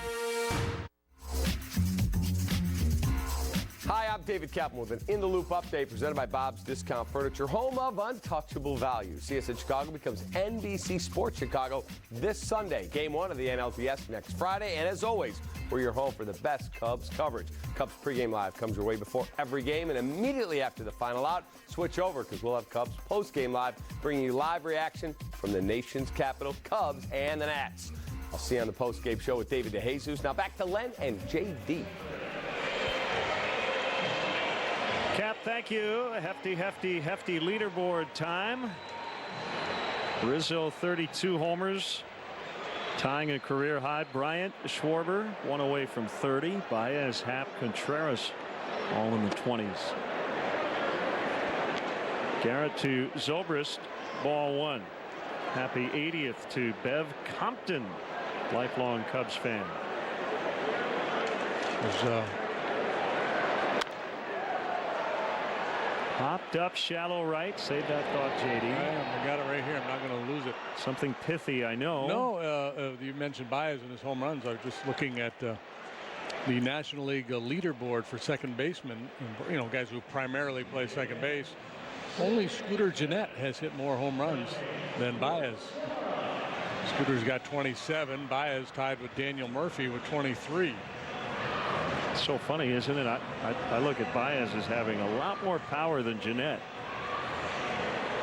Hi, I'm David Kaplan with an In the Loop update presented by Bob's Discount Furniture, home of untouchable value. CSN Chicago becomes NBC Sports Chicago this Sunday. Game 1 of the NLDS next Friday. And as always, we're your home for the best Cubs coverage. Cubs pregame live comes your way before every game. And immediately after the final out, switch over because we'll have Cubs postgame live, bringing you live reaction from the nation's capital, Cubs and the Nats. I'll see you on the postgame show with David DeJesus. Now back to Len and JD. Cap, thank you. Hefty leaderboard time. Rizzo, 32 homers, tying a career high. Bryant, Schwarber, one away from 30. Baez, Happ, Contreras, all in the 20s. Garrett to Zobrist, ball one. Happy 80th to Bev Compton, lifelong Cubs fan. Popped up shallow right. Save that thought, JD. I got it right here. I'm not going to lose it. Something pithy, I know. No, you mentioned Baez and his home runs. I was just looking at the National League leaderboard for second basemen. You know, guys who primarily play second base. Only Scooter Gennett has hit more home runs than Baez. Scooter's got 27. Baez tied with Daniel Murphy with 23. It's so funny, isn't it? I look at Baez as having a lot more power than Gennett.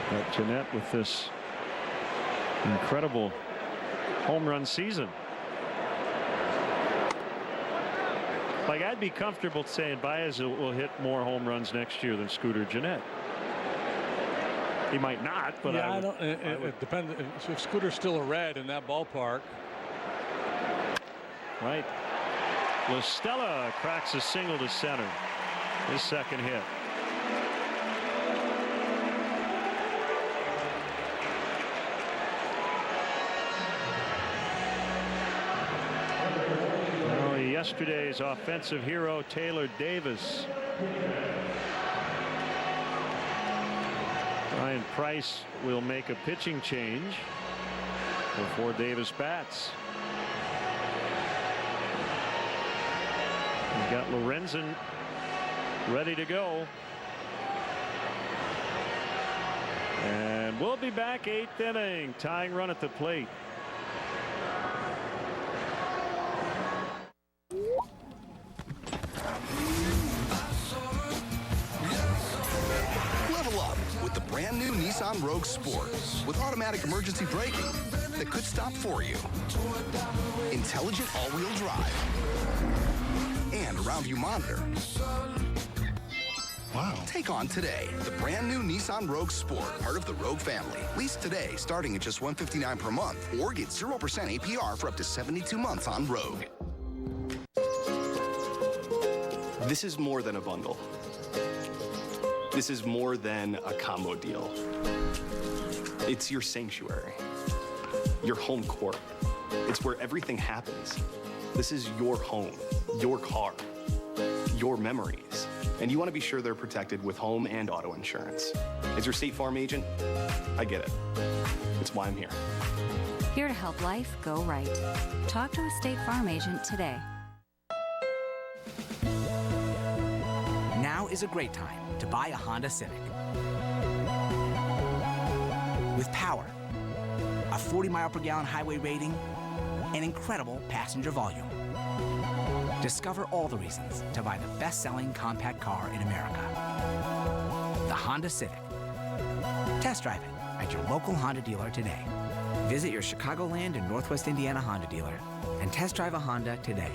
But Gennett with this incredible home run season. Like, I'd be comfortable saying Baez will hit more home runs next year than Scooter Gennett. He might not, but yeah, I don't. It depends. If Scooter's still a Red in that ballpark, right? Listella cracks a single to center. His second hit. Oh, yesterday's offensive hero Taylor Davis. Ryan Price will make a pitching change before Davis bats. He's got Lorenzen ready to go. And we'll be back, 8th inning. Tying run at the plate. Level up with the brand brand new Nissan Rogue Sport with automatic emergency braking that could stop for you, intelligent all-wheel drive, and a round view monitor. Wow. Take on today the brand new Nissan Rogue Sport, part of the Rogue family. Lease today starting at just $159 per month, or get 0% APR for up to 72 months on Rogue. This is more than a bundle. This is more than a combo deal. It's your sanctuary, your home court. It's where everything happens. This is your home, your car, your memories. And you want to be sure they're protected with home and auto insurance. As your State Farm agent, I get it. It's why I'm here. Here to help life go right. Talk to a State Farm agent today. Now is a great time to buy a Honda Civic. With power, a 40-mile-per-gallon highway rating, and incredible passenger volume. Discover all the reasons to buy the best-selling compact car in America. The Honda Civic. Test drive it at your local Honda dealer today. Visit your Chicagoland and Northwest Indiana Honda dealer and test drive a Honda today.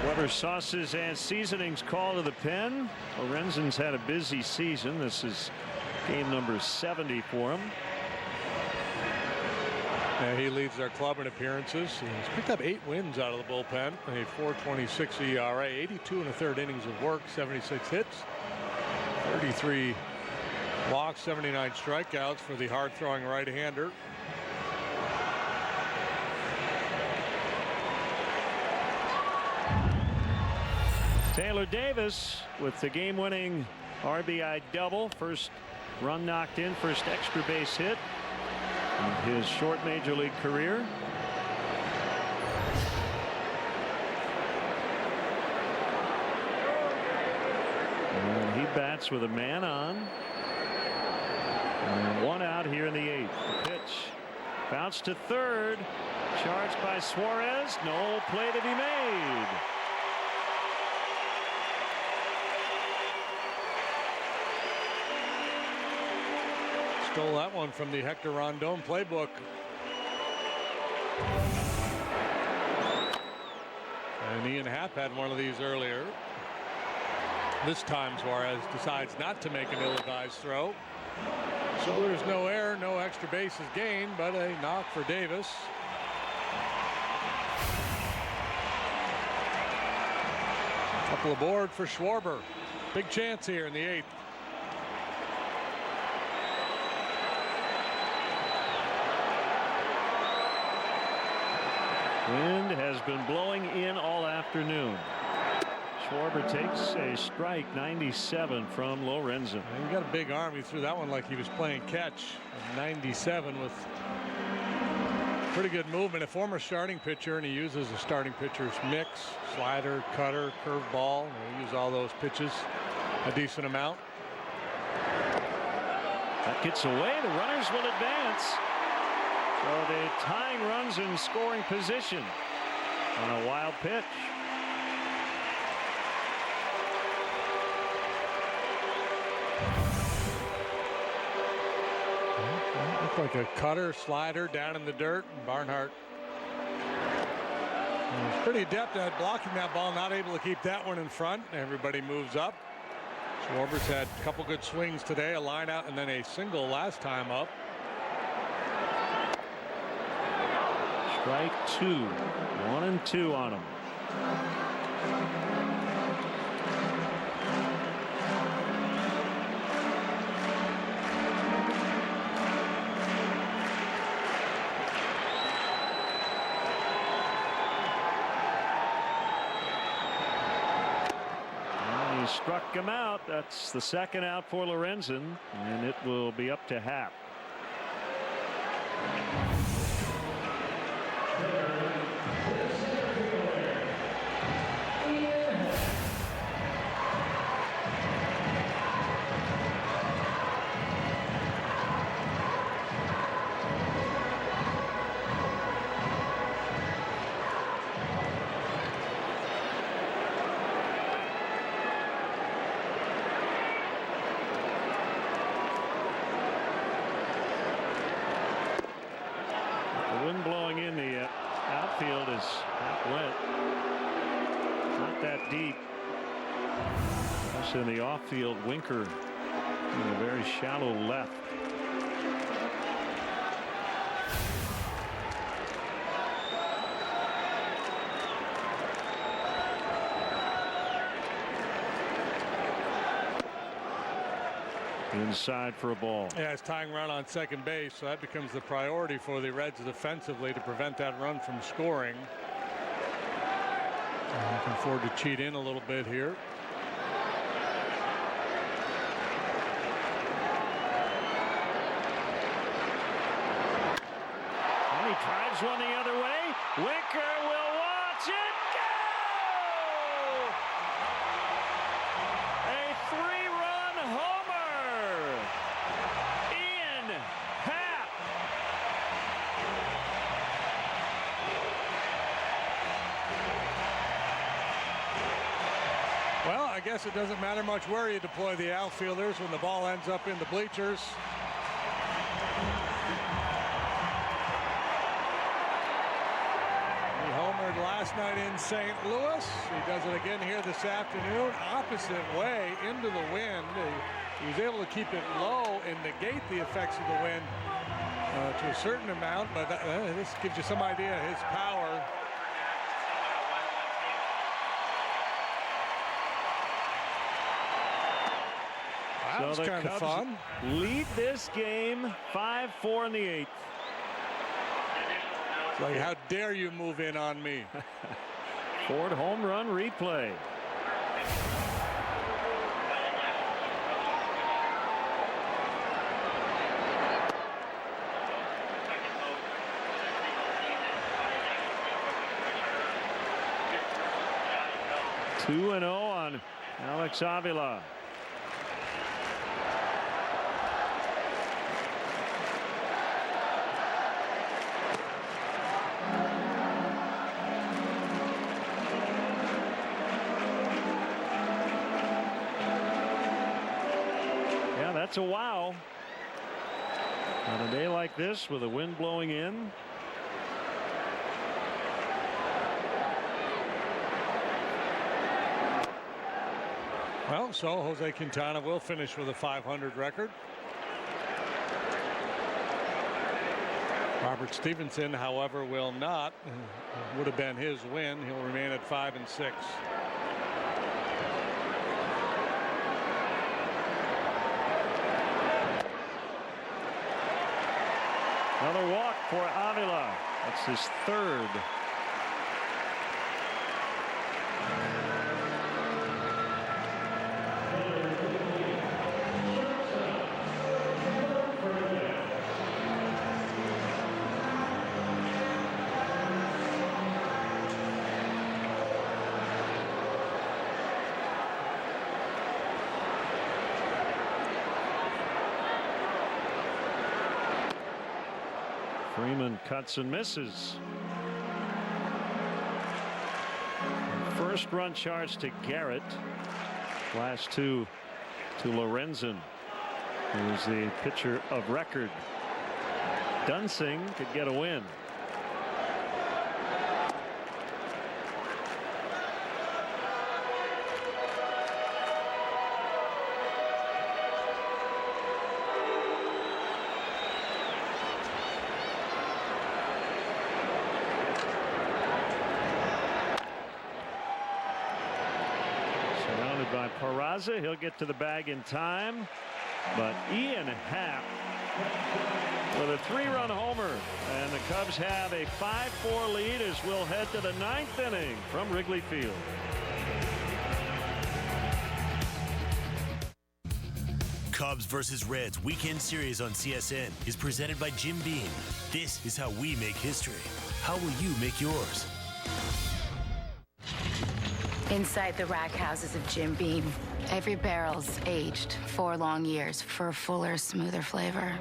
Weber sauces and seasonings call to the pen. Lorenzen's had a busy season. This is game number 70 for him. He leads their club in appearances. He's picked up 8 wins out of the bullpen. A 4.26 ERA, 82 and a third innings of work, 76 hits, 33 walks, 79 strikeouts for the hard-throwing right-hander. Taylor Davis with the game-winning RBI double. First run knocked in, first extra base hit in his short major league career. And he bats with a man on. And 1 out here in the 8th. The pitch bounced to third. Charged by Suarez. No play to be made. Stole that one from the Hector Rondon playbook. And Ian Happ had one of these earlier. This time Suarez decides not to make an ill-advised throw. So there's no error, no extra bases gained, but a knock for Davis. Couple aboard for Schwarber. Big chance here in the 8th. Wind has been blowing in all afternoon. Schwarber takes a strike, 97 from Lorenzen. He got a big arm. He threw that one like he was playing catch. 97 with pretty good movement. A former starting pitcher, and he uses a starting pitcher's mix, slider, cutter, curveball. He uses all those pitches a decent amount. That gets away. The runners will advance. So the tying runs in scoring position on a wild pitch. Looked like a cutter, slider down in the dirt. And Barnhart was pretty adept at blocking that ball, not able to keep that one in front. Everybody moves up. Schwarber's had a couple good swings today, a line out and then a single last time up. Strike 2, 1 and 2 on him. And he struck him out. That's the second out for Lorenzen, and it will be up to Happ. is. That went not that deep. Also in the off-field, Winker in a very shallow left. Inside for a ball. Yeah, it's tying run on second base, so that becomes the priority for the Reds defensively to prevent that run from scoring. And looking forward to cheat in a little bit here. And he drives one the other way. Winker will watch it go! A three-run homer. Ian Happ. Well, I guess it doesn't matter much where you deploy the outfielders when the ball ends up in the bleachers. He homered last night in St. Louis. He does it again here this afternoon. Opposite way into the wind. He was able to keep it low and negate the effects of the wind to a certain amount, but this gives you some idea of his power. That was kind of fun. Lead this game 5-4 in the 8th. Like, how dare you move in on me? Ford home run replay. Two and 0 on Alex Avila. That's a wow. On a day like this with the wind blowing in. Well, so Jose Quintana will finish with a .500 record. Robert Stevenson, however, will not. Would have been his win. He'll remain at 5-6. Another walk for Avila. That's his third. Freeman cuts and misses. First run charge to Garrett. Last two to Lorenzen, who's the pitcher of record. Dunsing could get a win. By Peraza, he'll get to the bag in time, but Ian Happ with a three-run homer, and the Cubs have a 5-4 lead as we'll head to the 9th inning from Wrigley Field. Cubs versus Reds weekend series on CSN is presented by Jim Beam. This is how we make history. How will you make yours? Inside the rack houses of Jim Beam, every barrel's aged 4 long years for a fuller, smoother flavor.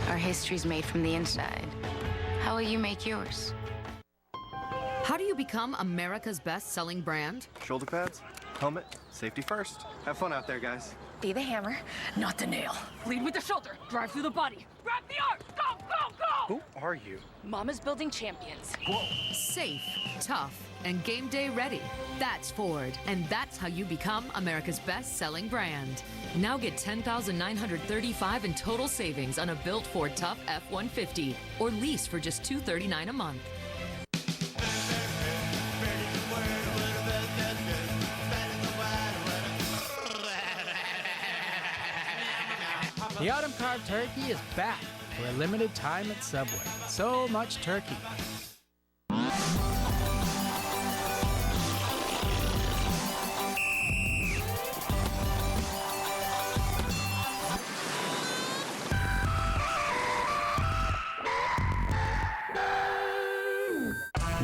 Our history's made from the inside. How will you make yours? How do you become America's best-selling brand? Shoulder pads, helmet, Safety first. Have fun out there, guys. Be the hammer, not the nail. Lead with the shoulder. Drive through the body. Grab the arm. Go, go, go! Who are you? Mama's building champions. Whoa. Safe, tough, and game day ready. That's Ford, and that's how you become America's best-selling brand. Now get $10,935 in total savings on a built Ford Tough F-150 or lease for just $239 a month. The autumn carved turkey is back for a limited time at Subway. So much turkey.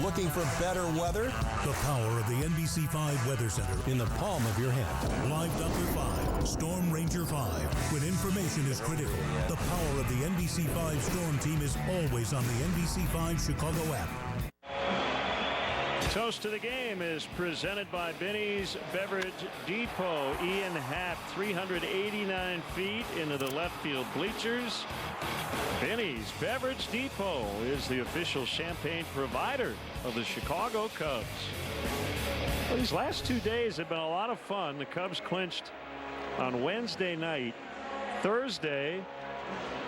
Looking for better weather? The power of the NBC5 Weather Center in the palm of your hand. Live Doppler 5, Storm Ranger 5. When information is critical, the power of the NBC5 Storm Team is always on the NBC5 Chicago app. Toast to the game is presented by Benny's Beverage Depot. Ian Happ, 389 feet into the left field bleachers. Benny's Beverage Depot is the official champagne provider of the Chicago Cubs. Well, these last 2 days have been a lot of fun. The Cubs clinched on Wednesday night. Thursday,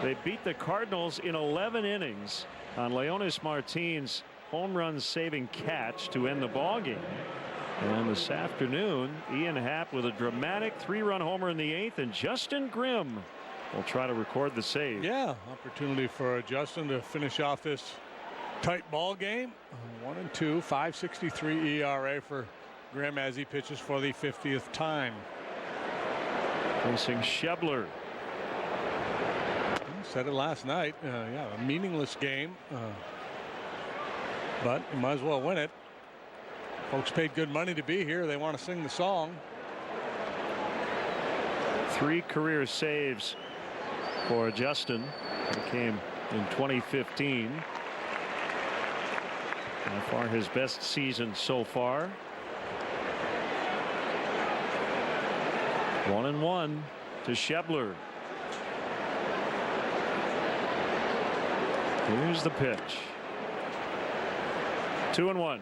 they beat the Cardinals in 11 innings on Leonis Martin's home run saving catch to end the ball game. And this afternoon, Ian Happ with a dramatic 3-run homer in the 8th, and Justin Grimm will try to record the save. Yeah, opportunity for Justin to finish off this tight ball game. 1-2, 5.63 ERA for Grimm as he pitches for the 50th time. Facing Schebler. Said it last night. Yeah, a meaningless game. But you might as well win it. Folks paid good money to be here. They want to sing the song. 3 career saves for Justin. It came in 2015. By far his best season so far. 1-1 to Schebler. Here's the pitch. 2-1.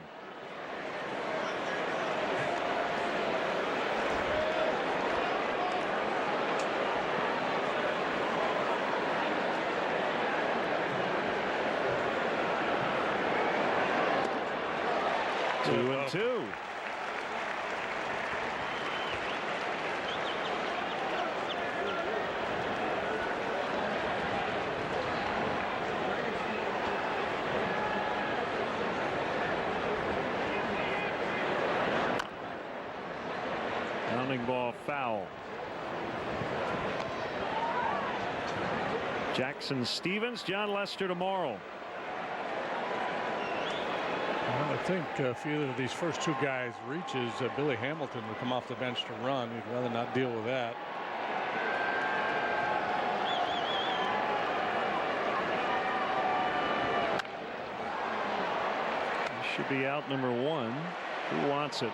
Two and two. Grounding ball foul. Jackson Stevens, John Lester tomorrow. Well, I think if either of these first 2 guys reaches, Billy Hamilton will come off the bench to run. He'd rather not deal with that. He should be out number 1. Who wants it?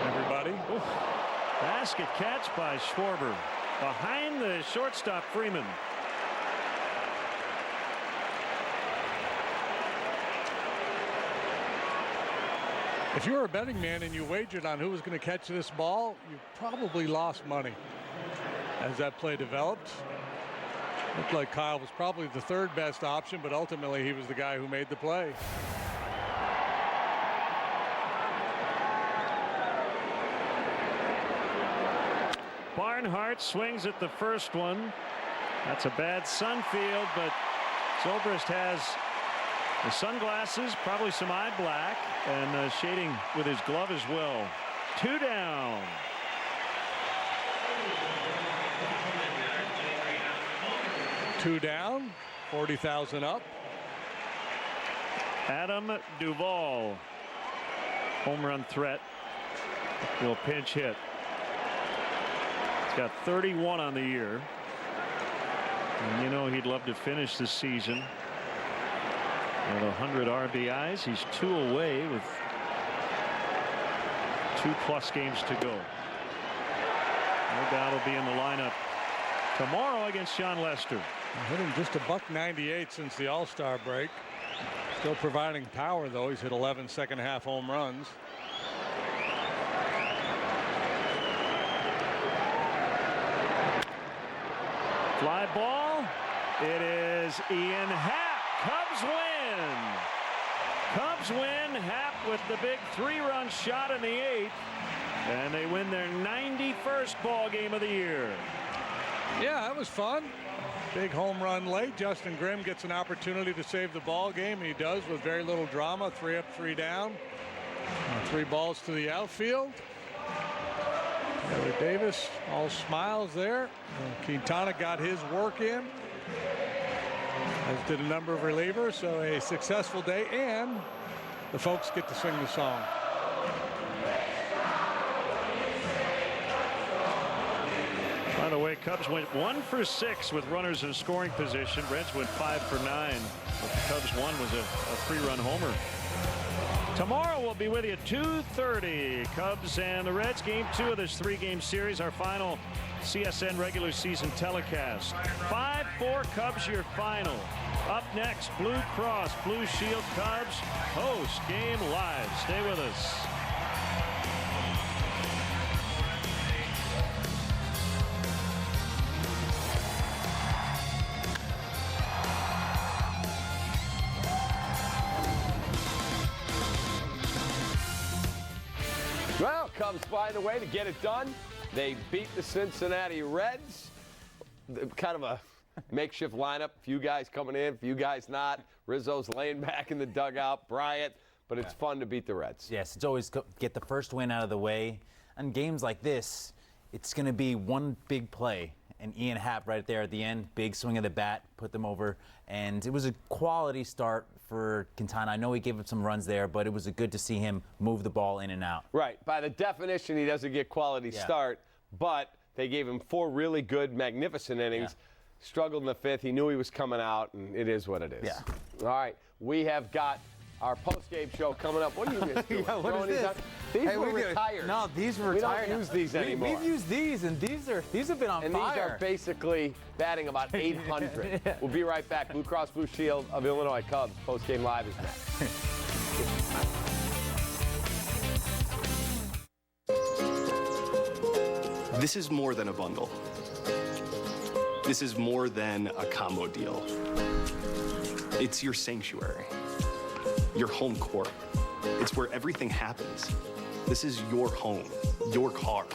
Everybody. Oof. Basket catch by Schwarber behind the shortstop Freeman. If you were a betting man and you wagered on who was going to catch this ball, you probably lost money as that play developed. Looked like Kyle was probably the 3rd best option, but ultimately he was the guy who made the play. Barnhart swings at the first one. That's a bad Sunfield, but Zobrist has the sunglasses, probably some eye black, and shading with his glove as well. 2 down. Two down, 40,000 up. Adam Duvall, home run threat. Will pinch hit. He's got 31 on the year. And you know he'd love to finish the season with 100 RBIs. He's 2 away with 2+ games to go. No doubt he'll be in the lineup tomorrow against John Lester. Hitting just a $198 since the All-Star break. Still providing power, though. He's hit 11 second-half home runs. Fly ball. It is Ian Happ. Cubs win. Cubs win. Happ with the big 3-run shot in the 8th. And they win their 91st ball game of the year. Yeah, that was fun. Big home run late. Justin Grimm gets an opportunity to save the ball game. He does with very little drama. 3 up, 3 down. 3 balls to the outfield. Taylor Davis all smiles there. Quintana got his work in, as did a number of relievers. So a successful day, and the folks get to sing the song. By the way, Cubs went 1 for 6 with runners in scoring position. Reds went 5 for 9. But the Cubs one was a 3-run homer. Tomorrow we'll be with you at 2:30. Cubs and the Reds, game 2 of this 3-game series. Our final CSN regular season telecast. 5-4 Cubs your final. Up next, Blue Cross Blue Shield Cubs post-game live. Stay with us. Well, Cubs find a way to get it done. They beat the Cincinnati Reds. Kind of a makeshift lineup. Few guys coming in, few guys not. Rizzo's laying back in the dugout. Bryant. But it's fun to beat the Reds. Yes, it's always get the first win out of the way. And games like this, it's going to be one big play. And Ian Happ right there at the end, big swing of the bat, put them over. And it was a quality start for Quintana. I know he gave up some runs there, but it was good to see him move the ball in and out. Right. By the definition, he doesn't get quality start, but they gave him 4 really good, magnificent innings. Yeah. Struggled in the 5th. He knew he was coming out, and it is what it is. Yeah. All right. We have got our post-game show coming up. What are you guys doing? Yeah, what is this? These were retired. No, these were retired. We don't use these anymore. We've used these, and these have been on fire. And these are basically batting about 800. Yeah. We'll be right back. Blue Cross Blue Shield of Illinois Cubs post-game live is next. This is more than a bundle. This is more than a combo deal. It's your sanctuary, your home court. It's where everything happens. This is your home, your car,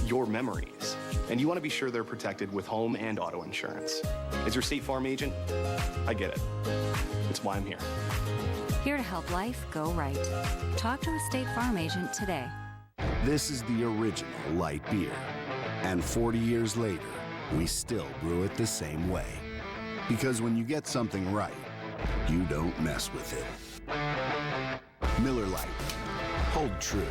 your memories. And you want to be sure they're protected with home and auto insurance. As your State Farm agent, I get it. It's why I'm here. Here to help life go right. Talk to a State Farm agent today. This is the original light beer. And 40 years later, we still brew it the same way. Because when you get something right, you don't mess with it. Miller Lite. Hold true.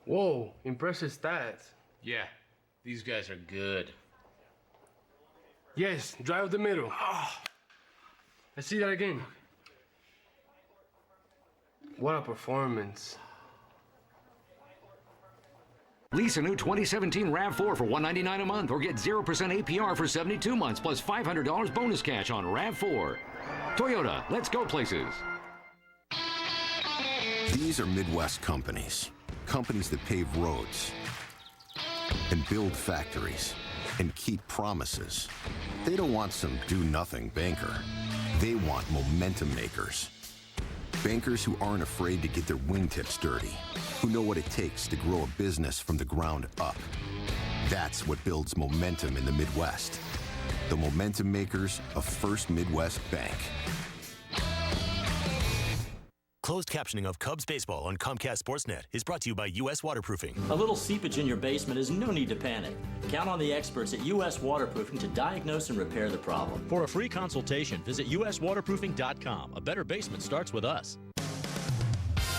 Whoa, impressive stats. Yeah, these guys are good. Yes, drive the middle. Let's see that again. What a performance. Lease a new 2017 RAV4 for $199 a month or get 0% APR for 72 months plus $500 bonus cash on RAV4. Toyota, let's go places. These are Midwest companies. Companies that pave roads and build factories and keep promises. They don't want some do-nothing banker. They want momentum makers. Bankers who aren't afraid to get their wingtips dirty, who know what it takes to grow a business from the ground up. That's what builds momentum in the Midwest. The momentum makers of First Midwest Bank. Closed captioning of Cubs baseball on Comcast Sportsnet is brought to you by U.S. Waterproofing. A little seepage in your basement is no need to panic. Count on the experts at U.S. Waterproofing to diagnose and repair the problem. For a free consultation, visit uswaterproofing.com. A better basement starts with us.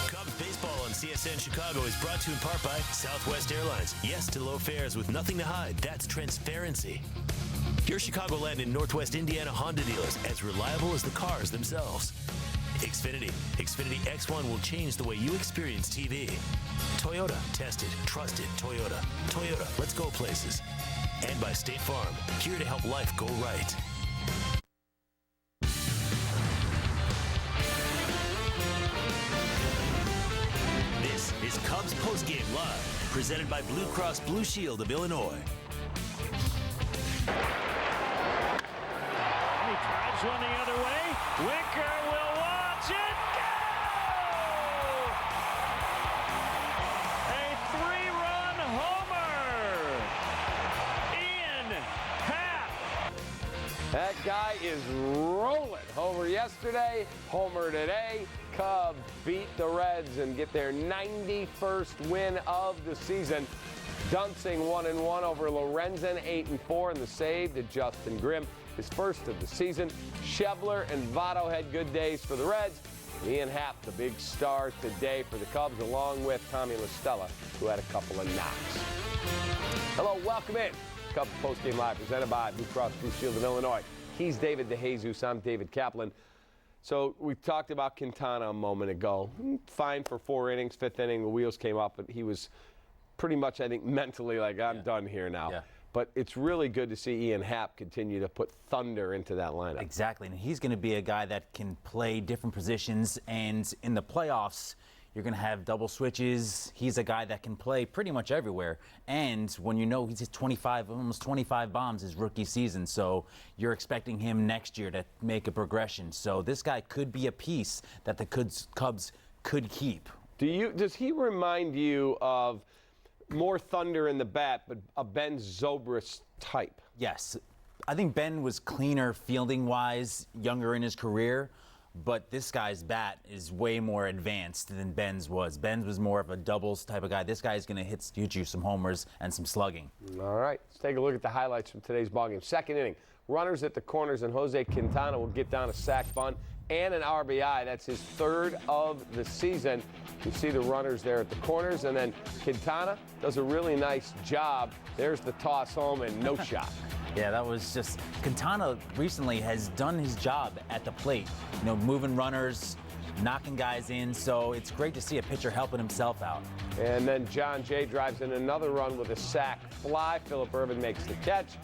Cubs baseball on CSN Chicago is brought to you in part by Southwest Airlines. Yes to low fares with nothing to hide. That's transparency. Your Chicagoland and Northwest Indiana Honda dealers, as reliable as the cars themselves. Xfinity. Xfinity X1 will change the way you experience TV. Toyota. Tested. Trusted. Toyota. Toyota. Let's go places. And by State Farm. Here to help life go right. This is Cubs Postgame Live, presented by Blue Cross Blue Shield of Illinois. He drives one the other way. Winker will watch it go! A 3-run homer! Ian Happ! That guy is rolling. Homer yesterday, homer today. Cubs beat the Reds and get their 91st win of the season. Dunsing 1-1 over Lorenzen, 8-4 in the save to Justin Grimm, his first of the season. Schebler and Votto had good days for the Reds. Ian Happ, the big star today for the Cubs, along with Tommy La Stella, who had a couple of knocks. Hello, welcome in. Cubs Postgame Live, presented by Blue Cross Blue Shield of Illinois. He's David DeJesus. I'm David Kaplan. So we talked about Quintana a moment ago. Fine for 4 innings. 5th inning, the wheels came up, but he was pretty much, I think, mentally like, I'm done here now. Yeah. But it's really good to see Ian Happ continue to put thunder into that lineup. Exactly, and he's going to be a guy that can play different positions, and in the playoffs, you're going to have double switches. He's a guy that can play pretty much everywhere. And when you know he's hit almost 25 bombs his rookie season, so you're expecting him next year to make a progression. So this guy could be a piece that the Cubs could keep. Does he remind you of more thunder in the bat, but a Ben Zobrist type? Yes. I think Ben was cleaner fielding-wise, younger in his career. But this guy's bat is way more advanced than Ben's was. Ben's was more of a doubles type of guy. This guy's going to hit you some homers and some slugging. All right, let's take a look at the highlights from today's ballgame. 2nd inning, runners at the corners, and Jose Quintana will get down a sac bunt and an RBI. That's his 3rd of the season. You see the runners there at the corners, and then Quintana does a really nice job. There's the toss home and no shot. Yeah, that was just, Quintana recently has done his job at the plate, moving runners, knocking guys in, so it's great to see a pitcher helping himself out. And then John Jay drives in another run with a sac fly. Phillip Ervin makes the catch.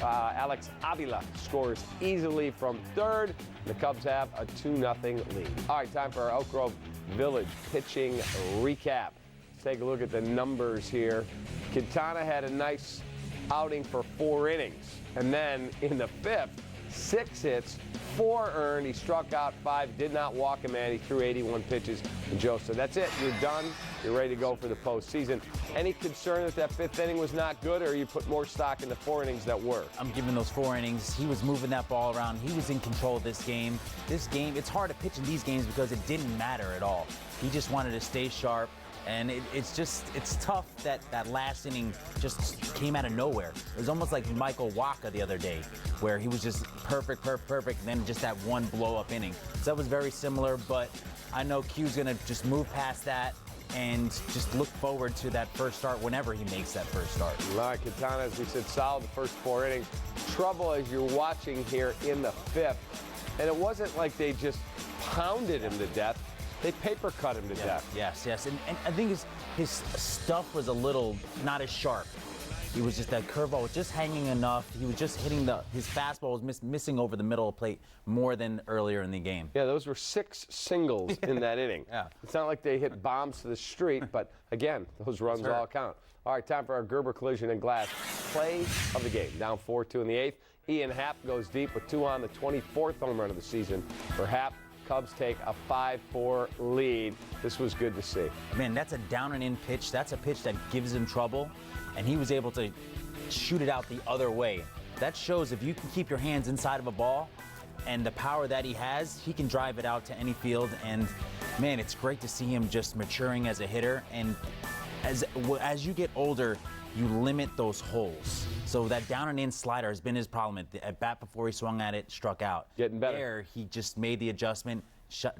Alex Avila scores easily from 3rd. The Cubs have a 2-0 lead. All right, time for our Elk Grove Village pitching recap. Let's take a look at the numbers here. Quintana had a nice outing for 4 innings. And then in the 5th, 6 hits, 4 earned. He struck out 5, did not walk a man. He threw 81 pitches. And Joe said, that's it. You're done. You're ready to go for the postseason. Any concern that 5th inning was not good, or you put more stock in the 4 innings that were? I'm giving those 4 innings. He was moving that ball around. He was in control of this game. It's hard to pitch in these games because it didn't matter at all. He just wanted to stay sharp. And it's tough that last inning just came out of nowhere. It was almost like Michael Wacha the other day, where he was just perfect, and then just that one blow-up inning. So that was very similar, but I know Q's going to just move past that and just look forward to that first start whenever he makes that first start. All right, Quintana, as we said, solid the first 4 innings. Trouble as you're watching here in the 5th. And it wasn't like they just pounded him to death. They paper cut him to death. Yes. And I think his stuff was a little not as sharp. He was just, that curveball was just hanging enough. He was just hitting his fastball was missing over the middle of the plate more than earlier in the game. Yeah, those were 6 singles in that inning. Yeah. It's not like they hit bombs to the street, but again, those runs all count. All right, time for our Gerber Collision and Glass play of the game. Down 4-2 in the 8th. Ian Happ goes deep with 2 on, the 24th home run of the season for Happ. Cubs take a 5-4 lead. This was good to see. Man, that's a down and in pitch. That's a pitch that gives him trouble, and he was able to shoot it out the other way. That shows if you can keep your hands inside of a ball and the power that he has, he can drive it out to any field. And man, it's great to see him just maturing as a hitter. And as you get older, you limit those holes. So that down and in slider has been his problem. At bat before he swung at it, struck out. Getting better. There, he just made the adjustment,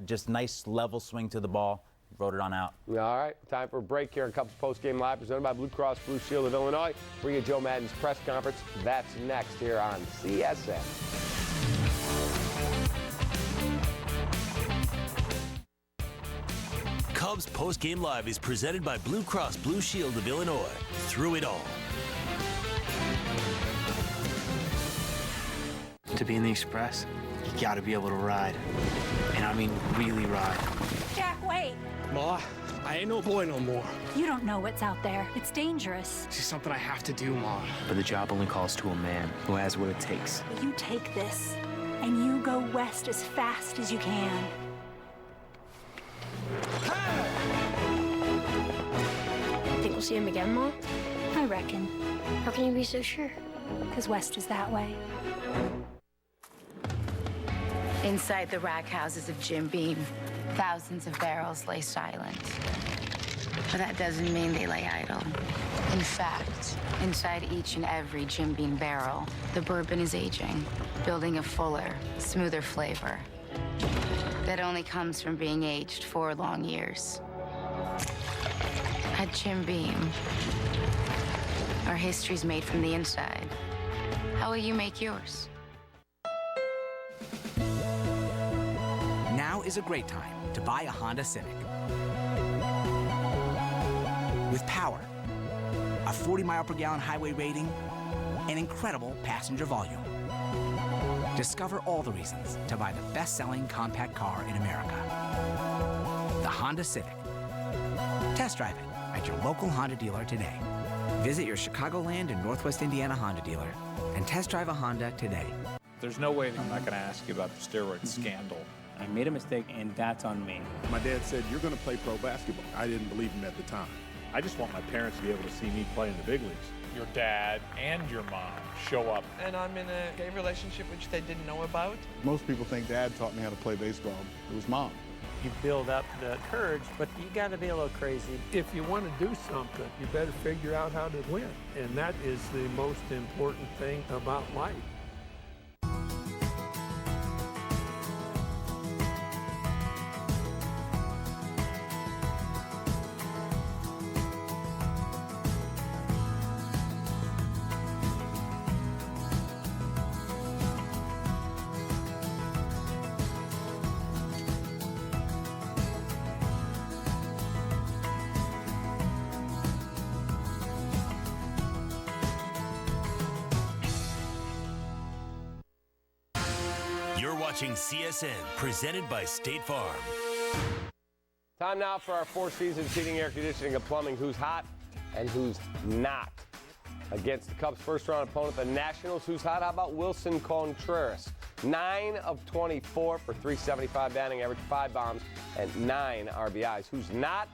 just nice level swing to the ball, wrote it on out. All right, time for a break here on Cubs Postgame Live, presented by Blue Cross Blue Shield of Illinois. Bring you Joe Madden's press conference. That's next here on CSN. Cubs Postgame Live is presented by Blue Cross Blue Shield of Illinois. Through it all. To be in the Express, you gotta be able to ride. And I mean really ride. Jack, wait. Ma, I ain't no boy no more. You don't know what's out there. It's dangerous. This is something I have to do, Ma. But the job only calls to a man who has what it takes. You take this, and you go west as fast as you can. Think we'll see him again, Mom? I reckon. How can you be so sure? Because west is that way. Inside the rack houses of Jim Beam, thousands of barrels lay silent. But that doesn't mean they lay idle. In fact, inside each and every Jim Beam barrel, the bourbon is aging, building a fuller, smoother flavor that only comes from being aged 4 long years. At Jim Beam, our history's made from the inside. How will you make yours? Now is a great time to buy a Honda Civic. With power, a 40-mile-per-gallon highway rating, and incredible passenger volume. Discover all the reasons to buy the best-selling compact car in America. The Honda Civic. Test drive it at your local Honda dealer today. Visit your Chicagoland and Northwest Indiana Honda dealer and test drive a Honda today. There's no way I'm not going to ask you about the steroid scandal. I made a mistake, and that's on me. My dad said, you're going to play pro basketball. I didn't believe him at the time. I just want my parents to be able to see me play in the big leagues. Your dad and your mom show up. And I'm in a gay relationship which they didn't know about. Most people think Dad taught me how to play baseball. It was Mom. You build up the courage, but you got to be a little crazy. If you want to do something, you better figure out how to win. And that is the most important thing about life. Watching CSN, presented by State Farm. Time now for our Four-Seasons heating, air conditioning, and plumbing. Who's hot and who's not? Against the Cubs' first-round opponent, the Nationals. Who's hot? How about Wilson Contreras? 9 of 24 for .375 batting average, 5 bombs, and 9 RBIs. Who's not?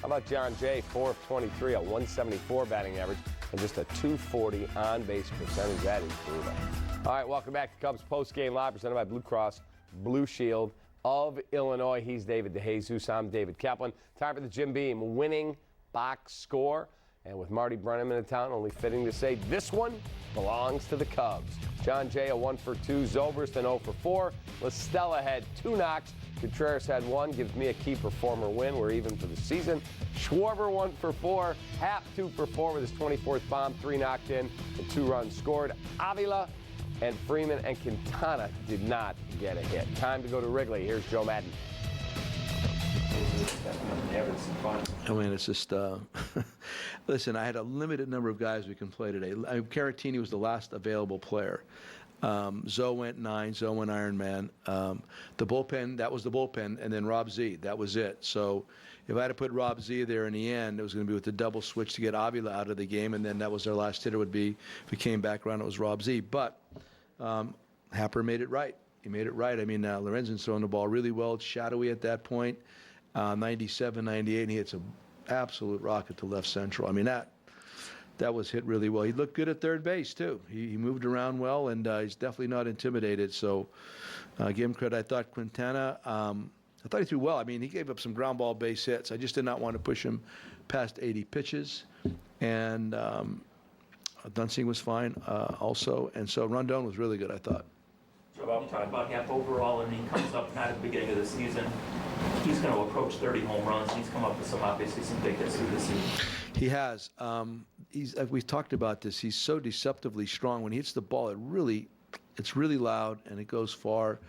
How about John Jay? 4 of 23, a .174 batting average, and just a .240 on-base percentage. That is brutal. All right, welcome back to Cubs Postgame Live, presented by Blue Cross Blue Shield of Illinois. He's David DeJesus. I'm David Kaplan. Time for the Jim Beam winning box score. And with Marty Brennaman in town, only fitting to say this one belongs to the Cubs. John Jay, a 1 for 2. Zobrist, an 0 for 4. LaStella had 2 knocks. Contreras had 1. Gives me a key performer win. We're even for the season. Schwarber 1 for 4. Happ 2 for 4 with his 24th bomb. 3 knocked in and 2 runs scored. Avila and Freeman and Quintana did not get a hit. Time to go to Wrigley. Here's Joe Madden. I mean, it's just, listen, I had a limited number of guys we can play today. Caratini was the last available player. Zoe went 9, Zoe went Iron Man. The bullpen, that was the bullpen, and then Rob Z, that was it. So if I had to put Rob Z there in the end, it was going to be with the double switch to get Avila out of the game, and then that was our last hitter would be, if he came back around, it was Rob Z. But Happer made it right. He made it right. I mean, Lorenzen's throwing the ball really well. It's shadowy at that point. 97, 98, and he hits an absolute rocket to left central. I mean, that was hit really well. He looked good at third base, too. He moved around well, and he's definitely not intimidated. So give him credit. I thought Quintana, I thought he threw well. I mean, he gave up some ground ball base hits. I just did not want to push him past 80 pitches. And Dunsing was fine also. And so Rondon was really good, I thought. You talk about Happ overall, and he comes up kind of at the beginning of the season. He's going to approach 30 home runs. He's come up with obviously some big hits through the season. He has. We've talked about this. He's so deceptively strong. When he hits the ball, it's really loud and it goes far.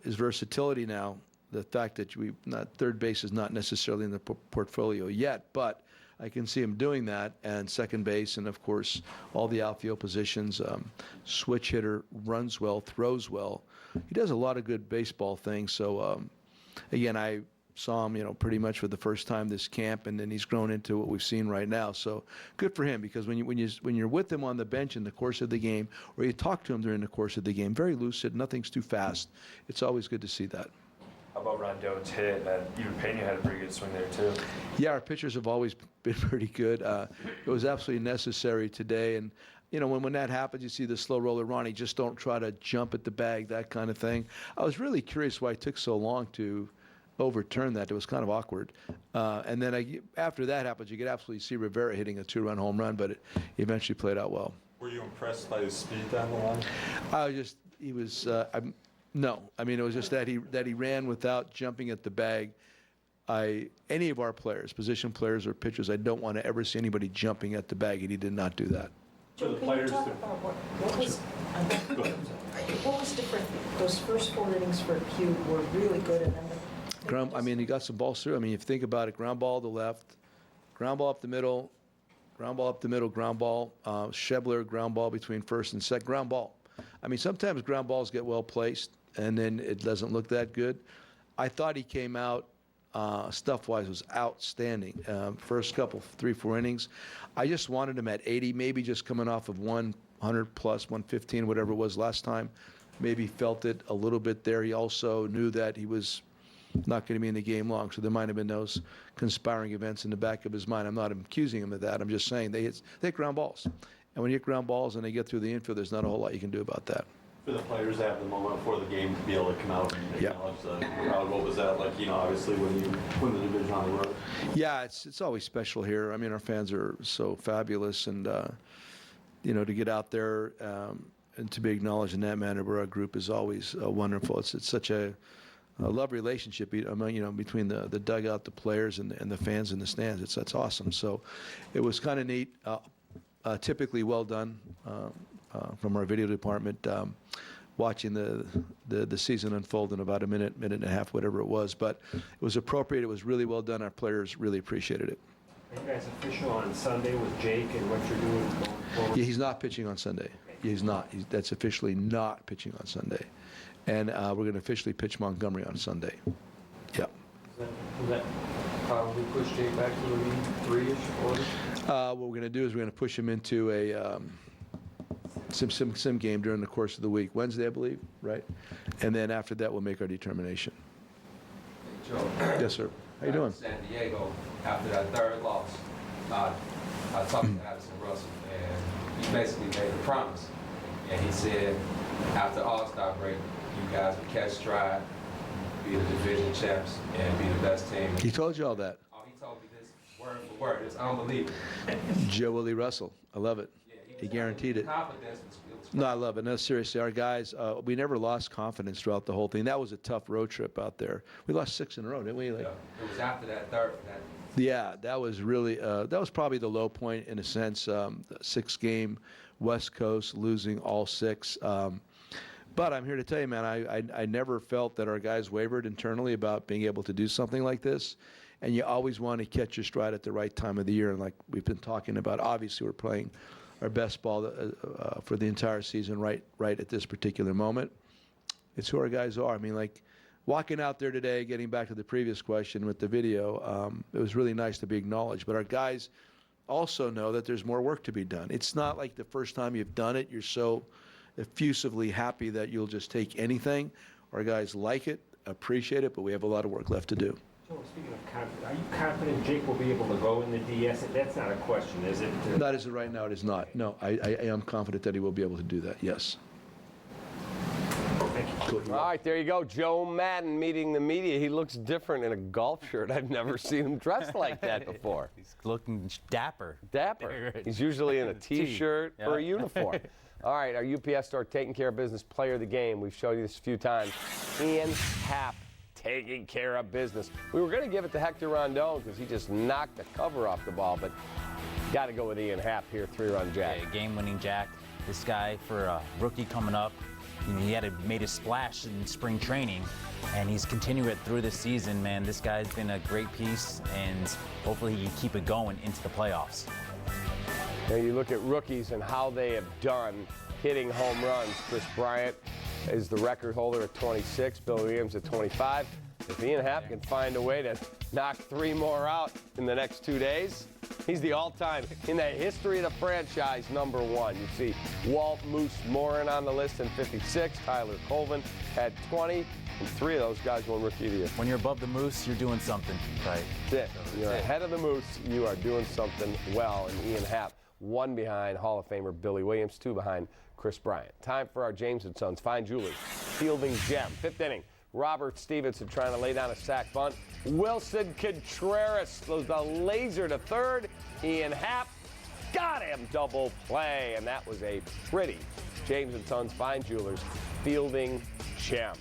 His versatility now, the fact that third base is not necessarily in the portfolio yet, but I can see him doing that, and second base, and of course all the outfield positions. Switch hitter, runs well, throws well. He does a lot of good baseball things. So again, I saw him, pretty much for the first time this camp, and then he's grown into what we've seen right now. So good for him, because when you're with him on the bench in the course of the game, or you talk to him during the course of the game, very lucid, nothing's too fast. It's always good to see that. How about Rondon's hit? Even Pena had a pretty good swing there too. Yeah, our pitchers have always been pretty good. It was absolutely necessary today, and when that happens, you see the slow roller Ronnie, just don't try to jump at the bag, that kind of thing. I was really curious why it took so long to overturn that. It was kind of awkward. And then after that happens, you could absolutely see Rivera hitting a 2-run home run, but it eventually played out well. Were you impressed by his speed down the line? No. I mean, it was just that he ran without jumping at the bag. Any of our players, position players or pitchers, I don't want to ever see anybody jumping at the bag, and he did not do that. So the players Can you talk about what was different? Those first 4 innings for Hugh were really good, and then he got some balls through. I mean, if you think about it, ground ball to left, ground ball up the middle, ground ball up the middle, ground ball. Schebler, ground ball between first and second, ground ball. I mean, sometimes ground balls get well placed, and then it doesn't look that good. I thought he came out, stuff-wise, was outstanding. First couple, 3-4 innings. I just wanted him at 80, maybe just coming off of 100 plus, 115, whatever it was last time. Maybe felt it a little bit there. He also knew that he was not going to be in the game long, so there might have been those conspiring events in the back of his mind. I'm not accusing him of that. I'm just saying they hit ground balls. And when you hit ground balls and they get through the infield, there's not a whole lot you can do about that. For the players to have the moment before the game to be able to come out and acknowledge the crowd, what was that like, obviously when you win the division on the road? Yeah, it's always special here. I mean, our fans are so fabulous, and, to get out there and to be acknowledged in that manner by our group is always wonderful. It's such a love relationship between the dugout, the players, and the fans in the stands. That's awesome. So it was kind of neat. Typically well done from our video department, watching the season unfold in about a minute and a half, whatever it was. But it was appropriate. It was really well done. Our players really appreciated it. Are you guys official on Sunday with Jake and what you're doing going forward? Yeah, he's not pitching on Sunday. He's not. That's officially not pitching on Sunday. And we're going to officially pitch Montgomery on Sunday. Yeah. Will that probably push Jake back to the league 3-ish order? What we're going to do is we're going to push him into a sim game during the course of the week. Wednesday, I believe, right? And then after that, we'll make our determination. Hey, Joe. Yes, sir. How you doing? San Diego, after that third loss, I talked to Addison Russell, and he basically made a promise. And he said, after All-Star break, you guys would catch stride, be the division champs, and be the best team. He told you all that. Oh, he told me this word for word. It's unbelievable. Joe Willie Russell. I love it. Yeah, he guaranteed it. Confidence. No, I love it. No, seriously, our guys, we never lost confidence throughout the whole thing. That was a tough road trip out there. We lost 6 in a row, didn't we? Yeah, it was after that third. Yeah, that was really, that was probably the low point in a sense. 6-game West Coast, losing all 6. But I'm here to tell you, man, I never felt that our guys wavered internally about being able to do something like this. And you always want to catch your stride at the right time of the year. And like we've been talking about, obviously we're playing our best ball for the entire season right at this particular moment. It's who our guys are. I mean, like walking out there today, getting back to the previous question with the video, it was really nice to be acknowledged. But our guys also know that there's more work to be done. It's not like the first time you've done it, you're so effusively happy that you'll just take anything. Our guys like it, appreciate it, but we have a lot of work left to do. Joe, speaking of confidence, are you confident Jake will be able to go in the DS? That's not a question, is it? Not as of right now, it is not. No, I am confident that he will be able to do that, yes. Thank you. All right, there you go. Joe Madden meeting the media. He looks different in a golf shirt. I've never seen him dressed like that before. He's looking dapper. Dapper. He's usually in a T-shirt or a uniform. All right, our UPS store taking care of business player of the game. We've showed you this a few times. Ian Happ taking care of business. We were going to give it to Hector Rondon because he just knocked the cover off the ball, but got to go with Ian Happ here, 3-run jack. Yeah, game-winning jack. This guy, for a rookie coming up, He had made a splash in spring training, and he's continued it through this season, man. This guy's been a great piece, and hopefully he can keep it going into the playoffs. Now you look at rookies and how they have done hitting home runs. Chris Bryant is the record holder at 26, Bill Williams at 25. If Ian Happ can find a way to knock 3 more out in the next 2 days, he's the all-time, in the history of the franchise, #1. You see Walt Moose Morin on the list in 56, Tyler Colvin at 20, and 3 of those guys won Rookie of the Year. When you're above the Moose, you're doing something right. That's it. You're ahead of the Moose, you are doing something well. And Ian Happ, 1 behind Hall of Famer Billy Williams, 2 behind Chris Bryant. Time for our James & Sons Fine Jewelers Fielding Gem. 5th inning. Robert Stevenson trying to lay down a sac bunt. Wilson Contreras throws the laser to third. Ian Happ got him, double play, and that was a pretty James & Sons Fine Jewelers Fielding Gem.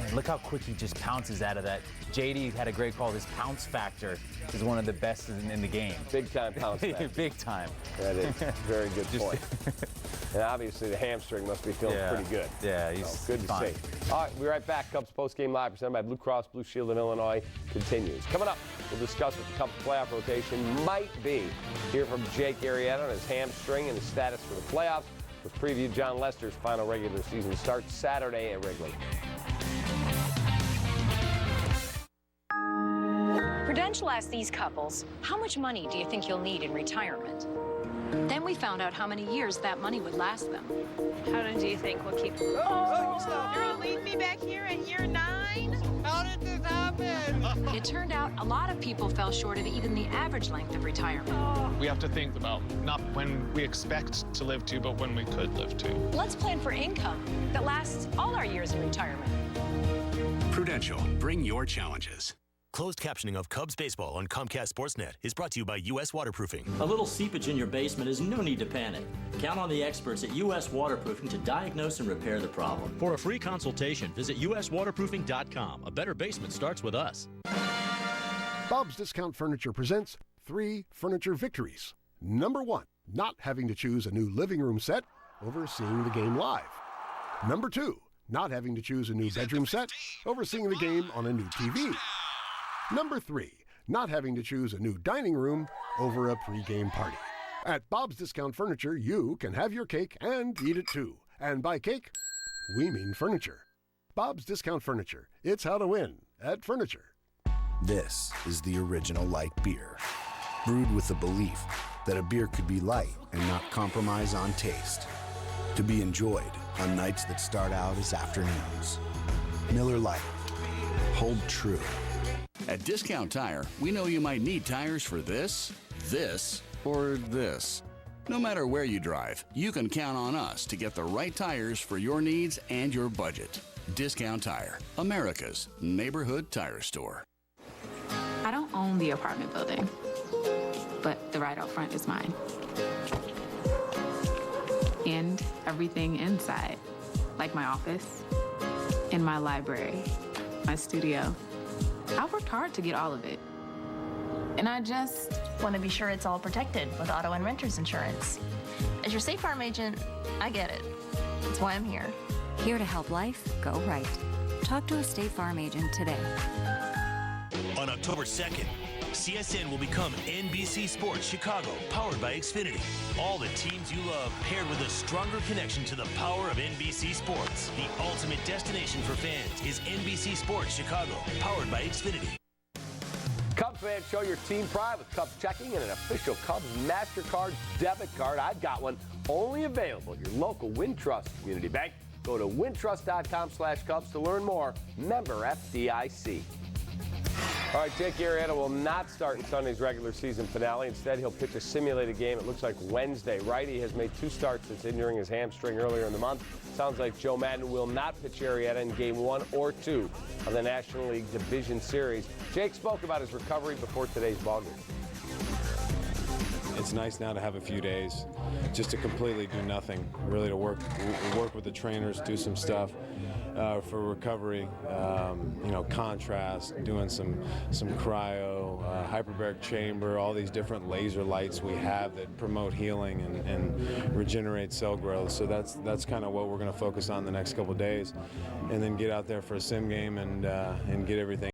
And look how quick he just pounces out of that. JD had a great call. His pounce factor is one of the best in the game. Big time pounce factor. Big time. That is a very good point. And obviously the hamstring must be feeling pretty good. Yeah, he's good to see. All right, we'll be right back. Cubs Postgame Live presented by Blue Cross Blue Shield of Illinois continues. Coming up, we'll discuss what the Cubs playoff rotation might be. Hear from Jake Arrieta on his hamstring and his status for the playoffs. We'll preview John Lester's final regular season start Saturday at Wrigley. Prudential asked these couples, how much money do you think you'll need in retirement? Then we found out how many years that money would last them. How long do you think we'll keep? Oh, you're gonna leave me back here at year 9? How did this happen? It turned out a lot of people fell short of even the average length of retirement. We have to think about not when we expect to live to, but when we could live to. Let's plan for income that lasts all our years in retirement. Prudential, bring your challenges. Closed captioning of Cubs baseball on Comcast Sportsnet is brought to you by U.S. Waterproofing. A little seepage in your basement is no need to panic. Count on the experts at U.S. Waterproofing to diagnose and repair the problem. For a free consultation, visit uswaterproofing.com. A better basement starts with us. Bob's Discount Furniture presents 3 furniture victories. Number 1, not having to choose a new living room set over seeing the game live. Number 2, not having to choose a new bedroom set over seeing the game on a new TV. Number 3, not having to choose a new dining room over a pre-game party. At Bob's Discount Furniture, you can have your cake and eat it too. And by cake, we mean furniture. Bob's Discount Furniture. It's how to win at furniture. This is the original light beer, brewed with the belief that a beer could be light and not compromise on taste, to be enjoyed on nights that start out as afternoons. Miller Lite. Hold true. At Discount Tire, we know you might need tires for this, or this. No matter where you drive, you can count on us to get the right tires for your needs and your budget. Discount Tire, America's neighborhood tire store. I don't own the apartment building, but the right out front is mine. And everything inside, like my office, and my library, my studio. I worked hard to get all of it. And I just want to be sure it's all protected with auto and renter's insurance. As your State Farm agent, I get it. That's why I'm here. Here to help life go right. Talk to a State Farm agent today. On October 2nd, CSN will become NBC Sports Chicago, powered by Xfinity. All the teams you love paired with a stronger connection to the power of NBC Sports. The ultimate destination for fans is NBC Sports Chicago, powered by Xfinity. Cubs fans, show your team pride with Cubs checking and an official Cubs MasterCard debit card. I've got one, only available at your local Wintrust Community Bank. Go to wintrust.com/Cubs to learn more. Member FDIC. All right, Jake Arrieta will not start in Sunday's regular season finale. Instead, he'll pitch a simulated game. It looks like Wednesday. Righty has made 2 starts since injuring his hamstring earlier in the month. Sounds like Joe Madden will not pitch Arrieta in Game 1 or 2 of the National League Division Series. Jake spoke about his recovery before today's ballgame. it's nice now to have a few days just to completely do nothing, really to work with the trainers, do some stuff for recovery, contrast, doing some cryo, hyperbaric chamber, all these different laser lights we have that promote healing and regenerate cell growth. So that's kind of what we're going to focus on the next couple of days, and then get out there for a sim game and get everything.